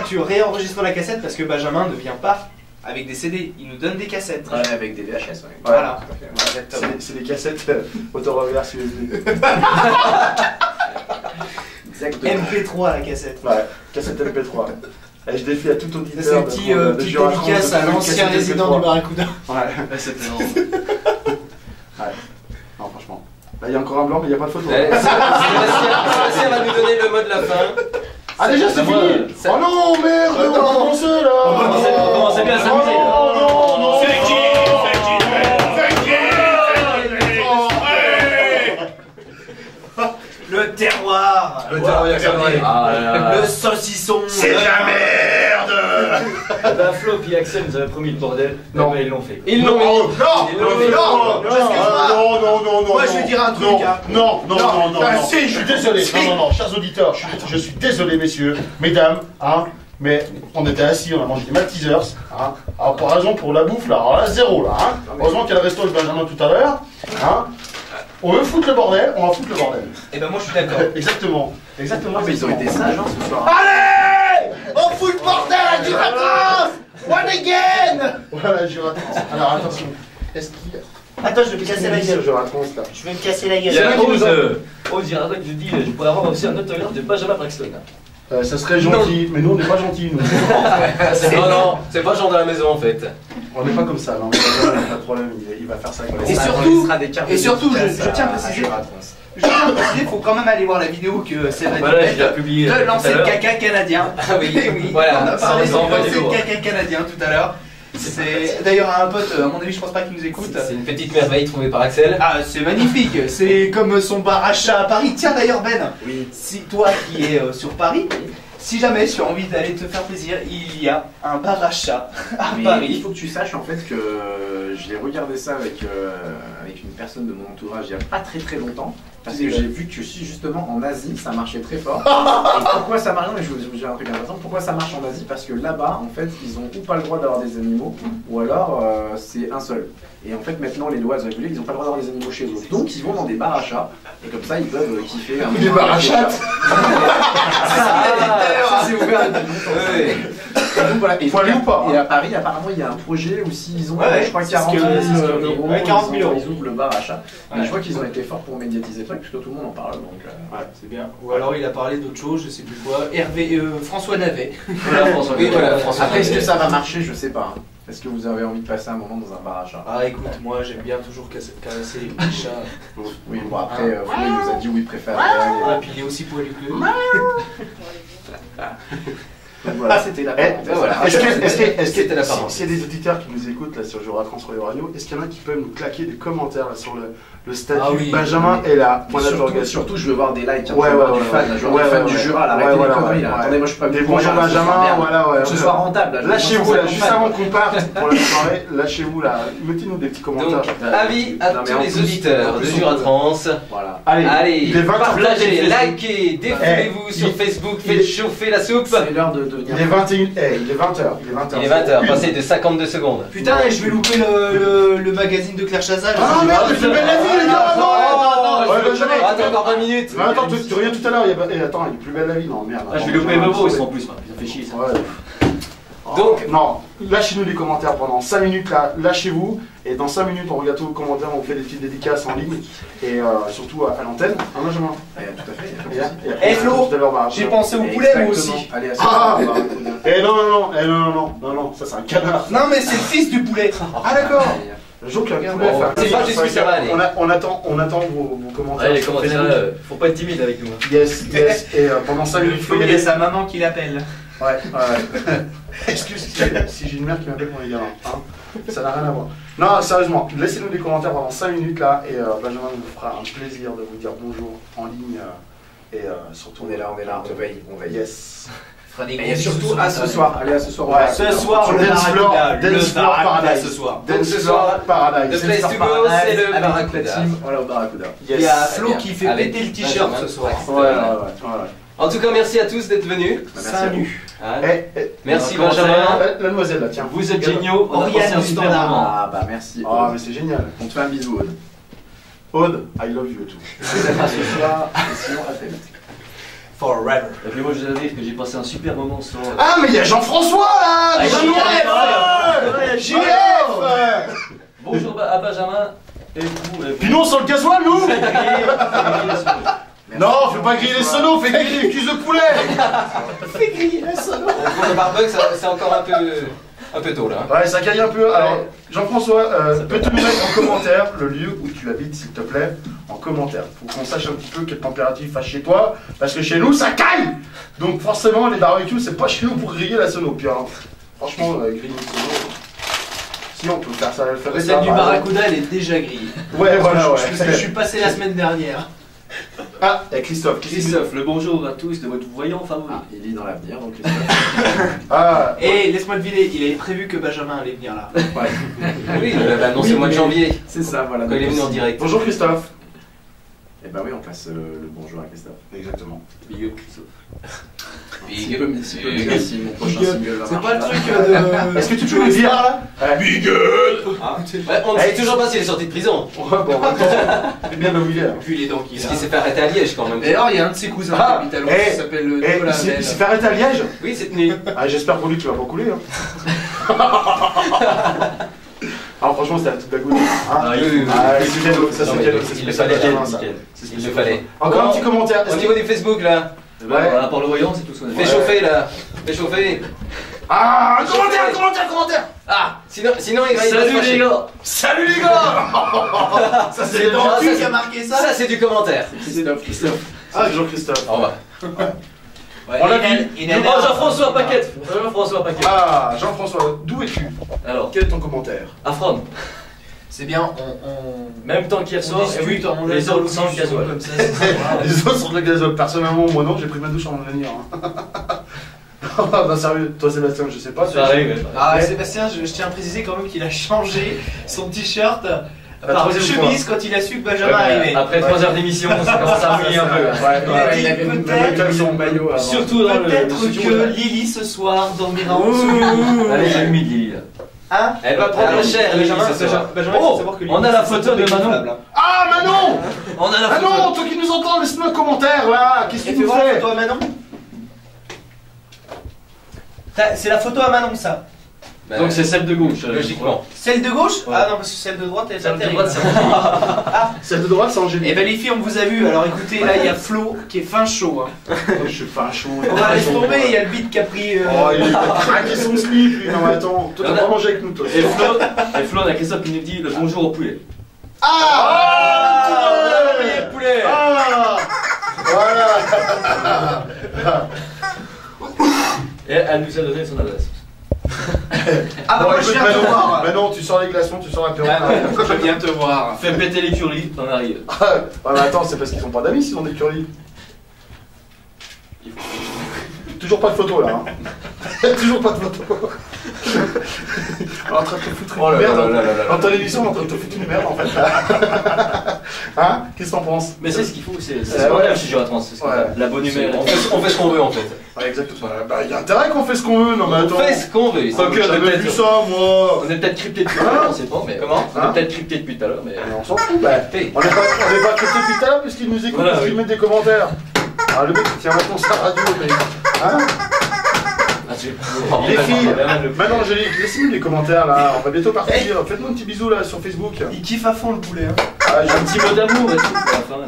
tu réenregistres la cassette parce que Benjamin ne vient pas avec des CD, il nous donne des cassettes. Ouais, avec des VHS, ouais. Voilà. C'est des cassettes auto-reverse USB. Exactement. MP3 la cassette. Ouais, cassette MP3. Et je défie à tout Ça, auditeur. c'est un petit dédicace à l'ancien résident du Barracuda. Ouais, C'était ouais. Non, franchement. Là, il y a encore un blanc, mais il n'y a pas de photo. Sébastien va nous donner le mot de la fin. Ah, déjà, c'est moi, fini. ça- Oh non, merde, on va commencer là. On commençait bien à s'amuser, là. Oh non, non. Le terroir. Le terroir, Ah là là. Le saucisson. C'est de la merde. Ben Flo et Axel nous avaient promis le bordel. Non. Ben, ils l'ont fait. Ils l'ont mis. Non, Ils l'ont mis. non, Moi, je vais dire un truc, non, hein. non, non, Ah, non, si. je suis désolé. Non, chers auditeurs, je suis désolé, messieurs, mesdames, hein, mais on était assis, on a mangé des Maltesers, hein, alors pour raison pour la bouffe, là, alors là, zéro, là, hein, heureusement qu'il y a le resto de Benjamin tout à l'heure, hein, on veut foutre le bordel, on va foutre le bordel. Et ben moi je suis d'accord. Exactement, exactement. Mais ils ont été sages, hein, ce soir. Allez, on fout le bordel à du rattrap. One again. Voilà, je rattrape. Alors attention, est-ce qu'il y a... Attends, je vais me casser la gueule. Je rattrape là. Je vais me casser la Il y gueule. a Ose, il y a un truc que je dis, je pourrais avoir aussi un autographe de Benjamin Braxton. Ça serait gentil, mais nous on n'est pas gentils, nous. Non, non, c'est pas genre de la maison en fait. On n'est pas comme ça, non, mais Benjamin, pas de problème, il va faire ça comme Et ça. surtout- des cartes et surtout, dédicaces je tiens à à préciser- Jura Trans. Je tiens à préciser, il faut quand même aller voir la vidéo que c'est la Voilà, je l'ai publié de tout à lancer le l'heure. caca canadien. Ah oui, Oui, voilà. on a parlé de Ça, on va lancer les le voir. caca canadien tout à l'heure. C'est d'ailleurs un pote, à mon avis, je pense pas qu'il nous écoute. C'est une petite merveille trouvée par Axel. Ah, c'est magnifique, c'est comme son bar à chat à Paris. Tiens d'ailleurs Ben, Oui. si toi qui es sur Paris, si jamais tu as envie d'aller te faire plaisir, il y a un bar à chat à Mais il Paris. faut que tu saches en fait que j'ai regardé ça avec une personne de mon entourage il n'y a pas très longtemps. Parce que j'ai vu que si justement en Asie ça marchait très fort. Et pourquoi ça marche? Non, mais je vous dis un truc intéressant. Pourquoi ça marche en Asie? Parce que là-bas en fait ils ont ou pas le droit d'avoir des animaux ou alors c'est un seul. Et en fait maintenant les lois régulées, ils n'ont pas le droit d'avoir des animaux chez eux. Donc ils vont dans des bars à chats et comme ça ils peuvent kiffer un Des bars à chats. C'est ouvert depuis longtemps. Ouais. Et donc, voilà. Et Faut aller ou pas, hein. Et à Paris, apparemment, il y a un projet où s'ils ont, Ouais, je crois, c'est 40 ce 000 que- c'est ce que- euros, ouais, 40 000 ils ouvrent le bar à chat. Ouais. Mais je crois qu'ils ont été forts pour médiatiser le truc, parce que tout le monde en parle. Donc, C'est bien. Ou alors il a parlé d'autre chose, je sais plus quoi. Hervé, François Navet. Voilà, François. Oui, voilà, François. Après, est-ce que ça va marcher? Je sais pas. Est-ce que vous avez envie de passer un moment dans un bar à chat? Ah écoute, moi j'aime bien toujours caresser les petits chats. Oui, bon, après, Flo, il nous a dit où il préfère. Ah, puis il est aussi poilu que eux. Donc voilà, c'était la parenthèse. voilà. C'était la parole. S'il y a des auditeurs qui nous écoutent là sur Jura Trans Radio, est-ce qu'il y en a qui peuvent nous claquer des commentaires là, sur le statut Ah oui. Benjamin est là, point Surtout, d'interrogation. surtout, je veux voir des likes. Ouais, je veux voir ouais, du ouais, fan, ouais. je veux voir Ouais, des fans ouais, du ouais. Jura, là, Ouais, arrêtez voilà, les conneries, ouais, là. ouais. Attendez, moi je suis pas Des venu bonjour pour rien, Benjamin, ce soir, merde. voilà, ouais. Ce soir rentable, là. je Lâchez-vous pense là, que ça juste comprenne. avant qu'on parte pour la soirée, lâchez-vous là, mettez-nous des petits commentaires. Donc, avis à Non, mais tous en les plus- auditeurs en de plus, Jura on peut- Trans. Voilà. Allez, il est 20h. partagez, likez, défoulez-vous sur Facebook, il est- faites chauffer la soupe. C'est l'heure de devenir. Il est 21, il est 20h, il est 20h. Il est 20h, passé de 52 secondes. Putain, et je vais louper le magazine de Claire Chazal. Ah merde, mais plus belle la vie les gars, non, ouais, Benjamin. Attends encore 20 minutes. Mais attends, tu reviens tout à l'heure, attends, il est plus belle la vie, non merde. Ah, je vais louper Bobo, ils sont en plus, ça fait chier ça. Ouais. Donc, non, lâchez-nous des commentaires pendant 5 minutes là, lâchez-vous. Et dans 5 minutes, on regarde tous vos commentaires, on fait des petites dédicaces en ligne. Et surtout à l'antenne. Hein, Benjamin? Tout à fait. Eh Flo, j'ai pensé au poulet moi aussi. Allez, Ah non, ça c'est un canard. Non mais c'est le fils du poulet. Ah d'accord. Le jour qu'il y a un poulet à faire. c'est pas jusqu'où ça va aller. On attend vos commentaires. Allez, les commentaires, faut pas être timide avec nous. Yes. Et pendant 5 minutes, Il y a sa maman qui l'appelle. Ouais. Excuse si j'ai une mère qui m'appelle pour les gamins. Hein. Ça n'a rien à voir. Non, sérieusement, laissez-nous des commentaires pendant 5 minutes là. Et Benjamin nous fera un plaisir de vous dire bonjour en ligne. Et surtout. On est là, on veille. Yes. Et surtout à ce soir. Allez, à ce soir. Ouais. Ce soir, le Dance Floor Paradise. ce soir. Dance Floor Paradise. The place to go, c'est le Barracuda. Voilà, au Barracuda. Il y a Flo qui fait péter le t-shirt ce soir. Ouais. En tout cas, merci à tous d'être venus. Salut. Merci On va commencer Benjamin. La demoiselle là, tiens. Vous êtes géniaux, on a Oriane passé un du super Standard. moment. Ah bah merci. Ah, mais c'est génial. On te fait un bisou, Aude. Aude, I love you et tout. À ce soir, et sinon à très vite. Forever. Et puis moi je vous dire que j'ai passé un super moment ce soir. Ah, mais il y a Jean-François là. JF. Bonjour à Benjamin et vous. Puis nous on sent le gasoil nous. Non, fais pas griller les sonos, fais griller les cuisses de poulet. Pour le barbecue, c'est encore un peu tôt là. Ouais, ça caille un peu. Alors, Jean-François, peux-tu nous mettre en commentaire le lieu où tu habites, s'il te plaît, en commentaire. Faut qu'on sache un petit peu quelle température il fasse chez toi, parce que chez nous, ça caille. Donc forcément, les barbecues, c'est pas chez nous pour griller la sono. Puis alors, franchement, griller une sono, si on peut faire ça à l'alphabet. Celle du Barracuda, elle est déjà grillée. Ouais, voilà, ouais. Je suis passé la semaine dernière. Ah, et Christophe. Christophe, le bonjour à tous de votre voyant favori. Ah, il lit dans l'avenir, donc Ah, Et laisse-moi deviner, il avait prévu que Benjamin allait venir là. Oui, il l'avait annoncé au mois de janvier, c'est ça, voilà. quand il est venu en direct. bonjour Christophe. Et bah oui, on passe le bonjour à Christophe. Exactement. Big up Christophe. Si tu peux me dire si mon prochain single va C'est marcher. pas le truc de. Est-ce que tu peux nous dire là? Big Ouais, on ne sait toujours pas s'il est sorti de prison. Ouais, bon, attends, c'est bien là où il est. Hein. Puis les dents qu'il Parce a. qu'il s'est fait arrêter à Liège quand même. D'ailleurs, il y a un de ses cousins qui habite à Londres qui s'appelle Nicolas Il Hamel. s'est fait arrêter à Liège. Oui, cette nuit. Ah, j'espère pour lui que tu vas pas couler. Hein. Alors franchement, c'était la petite bagoune. Hein. C'est cadeau, ça c'est cadeau. C'est Il le spécial fallait. Benjamin, ça. Il le fallait. Encore un petit commentaire. Au niveau du Facebook là, Voilà, pour le voyant, c'est tout ce qu'on a fais fait. chauffer là. Fais chauffer. Ah, un commentaire. Ah, sinon il va Salut les gars. Salut les gars. Ça c'est Donc, Jean- qui a marqué ça? Ça c'est du commentaire. Christophe. Ah, Jean-Christophe. Au revoir. Ouais, On l'a il a Oh, Jean-François Paquette. Jean-François Paquette. Ah, Jean-François, d'où es-tu? Alors, Quel est ton commentaire? Afron. C'est bien, on. Même temps qu'il ressort, et oui, on les autres sans le gasoil. comme ça. c'est sympa. Les autres sont de la gazole. Personnellement, moi non, j'ai pris ma douche avant de venir. Hein. Non, sérieux, toi Sébastien, je sais pas. Ça arrive. Ah, Sébastien, je tiens à préciser quand même qu'il a changé son t-shirt par troisième chemise quand il a su que Benjamin arrivait. Après 3 heures d'émission, ça commence à mouiller un peu. Ouais, Il a dit peut-être, son maillot avant. Surtout dans le peut-être studio, que là. Lily ce soir dormira en dessous. Allez, j'ai humide Lily là. Hein? Elle va prendre cher, Benjamin, ce soir. Benjamin, il faut Oh, savoir que on a la photo de Manon. Ah, Manon! On a la Ah photo. non, toi qui nous entends, laisse-nous un commentaire là. Qu'est-ce que Et tu fais nous voir la fais? photo à Manon. C'est la photo à Manon, ça. Bah, Donc c'est celle de gauche. logiquement. Celle de gauche? Ouais. Ah non, parce que celle de droite, elle est pas Celle de terrible. droite, c'est Celle de droite, c'est Angélique. Eh ben les filles, on vous a vu. Alors écoutez, là, il y a Flo qui est fin chaud. Hein. Je suis pas chaud. On va laisser tomber, il y a le beat qui a pris. Oh, il a craqué son slip, lui. Non, mais attends. Toi, t'as pas mangé avec nous, toi. Et Flo, on a Christophe qui nous dit le bonjour au poulet. Ah! le poulet. Ah! Voilà! Et elle nous a donné son adresse. Ah bah Bon, moi je écoute, viens te Manon, voir. Manon, tu sors les glaçons, tu sors l'apéro. Ah non, je viens te voir. Fais péter l'écurie, t'en arrives. Ouais, mais attends, c'est parce qu'ils sont pas d'amis s'ils ont des curly. Toujours pas de photo là. Hein. Toujours pas de photo. On est en train de te foutre une merde. En télévision, on est en train de te foutre une merde en fait. Hein? Qu'est-ce que t'en penses? Mais c'est ce qu'il faut, c'est Ouais. scandaleux si je trans, c'est scandaleux. Ouais. La bonne humeur. On fait ce qu'on veut en fait. Ouais, exactement. Bah, il y a intérêt qu'on fait ce qu'on veut, non mais On attends. fait ce qu'on veut. Pas que j'avais vu ça, moi. On est peut-être crypté depuis tout à l'heure, on sait pas, mais. Comment On est peut-être crypté depuis tout à l'heure, mais. Mais on s'en fout, bah. Hey. On n'est pas crypté depuis tout à l'heure puisqu'ils nous écoutent, Voilà, parce qu'ils oui. mettent des commentaires. Ah, le mec il tient maintenant sa radio, mais. Hein? Ah, Les filles, maintenant Angélique, laissez-nous les commentaires là, on va bientôt partir. Faites-nous un petit bisou là sur Facebook. Il kiffe à fond le poulet. Hein. Ah, Un petit mot d'amour et tout. À la fin, là.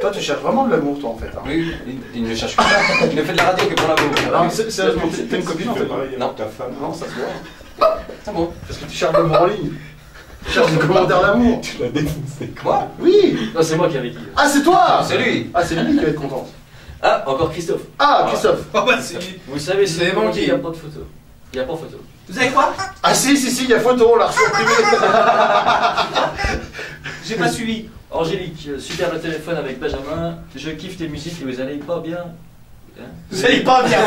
Toi, tu cherches vraiment de l'amour, toi en fait. Hein. Oui, il ne cherche pas. Il ne fait de la radio que pour l'amour. Non, sérieusement, t'as une copine en fait pareil. Non. Ta femme. Non, ça se voit. C'est bon. Parce que tu cherches l'amour en ligne. Tu cherches des commentaires d'amour. Tu l'as défoncé. Quoi? Oui. Non, c'est moi qui avais dit. Ah, c'est toi. C'est lui. Ah, c'est lui qui va être content. Ah, encore Christophe. Ah, Christophe. Oh bah c'est... Vous savez, C'est c'est manqué. il n'y a pas de photo. Il n'y a pas de photo. Vous savez quoi? Ah si, il y a photo, on l'a reçu en privé. J'ai pas suivi. Angélique, super le téléphone avec Benjamin. Je kiffe tes musiques et vous allez pas bien. Hein? Vous allez pas bien.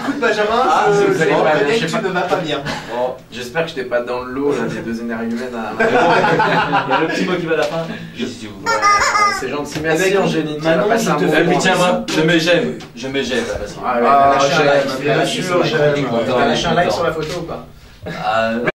Écoute Benjamin, vous allez pas bien, reconnais je que sais tu ne vas pas bien. Bon, j'espère que je t'ai pas dans le lot là, des deux énergumènes à. Il y a le petit mot qui va à la fin. C'est gentil, merci Angélique. Manon, je te fais bon tiens, moment. je me gêne. Je me gêne, là, vas-y. Ah, ouais, Ah, lâchez un j'aime, like, bien bien sûr, sûr, j'aime. T'as lâché un like sur la photo ou pas? Ah,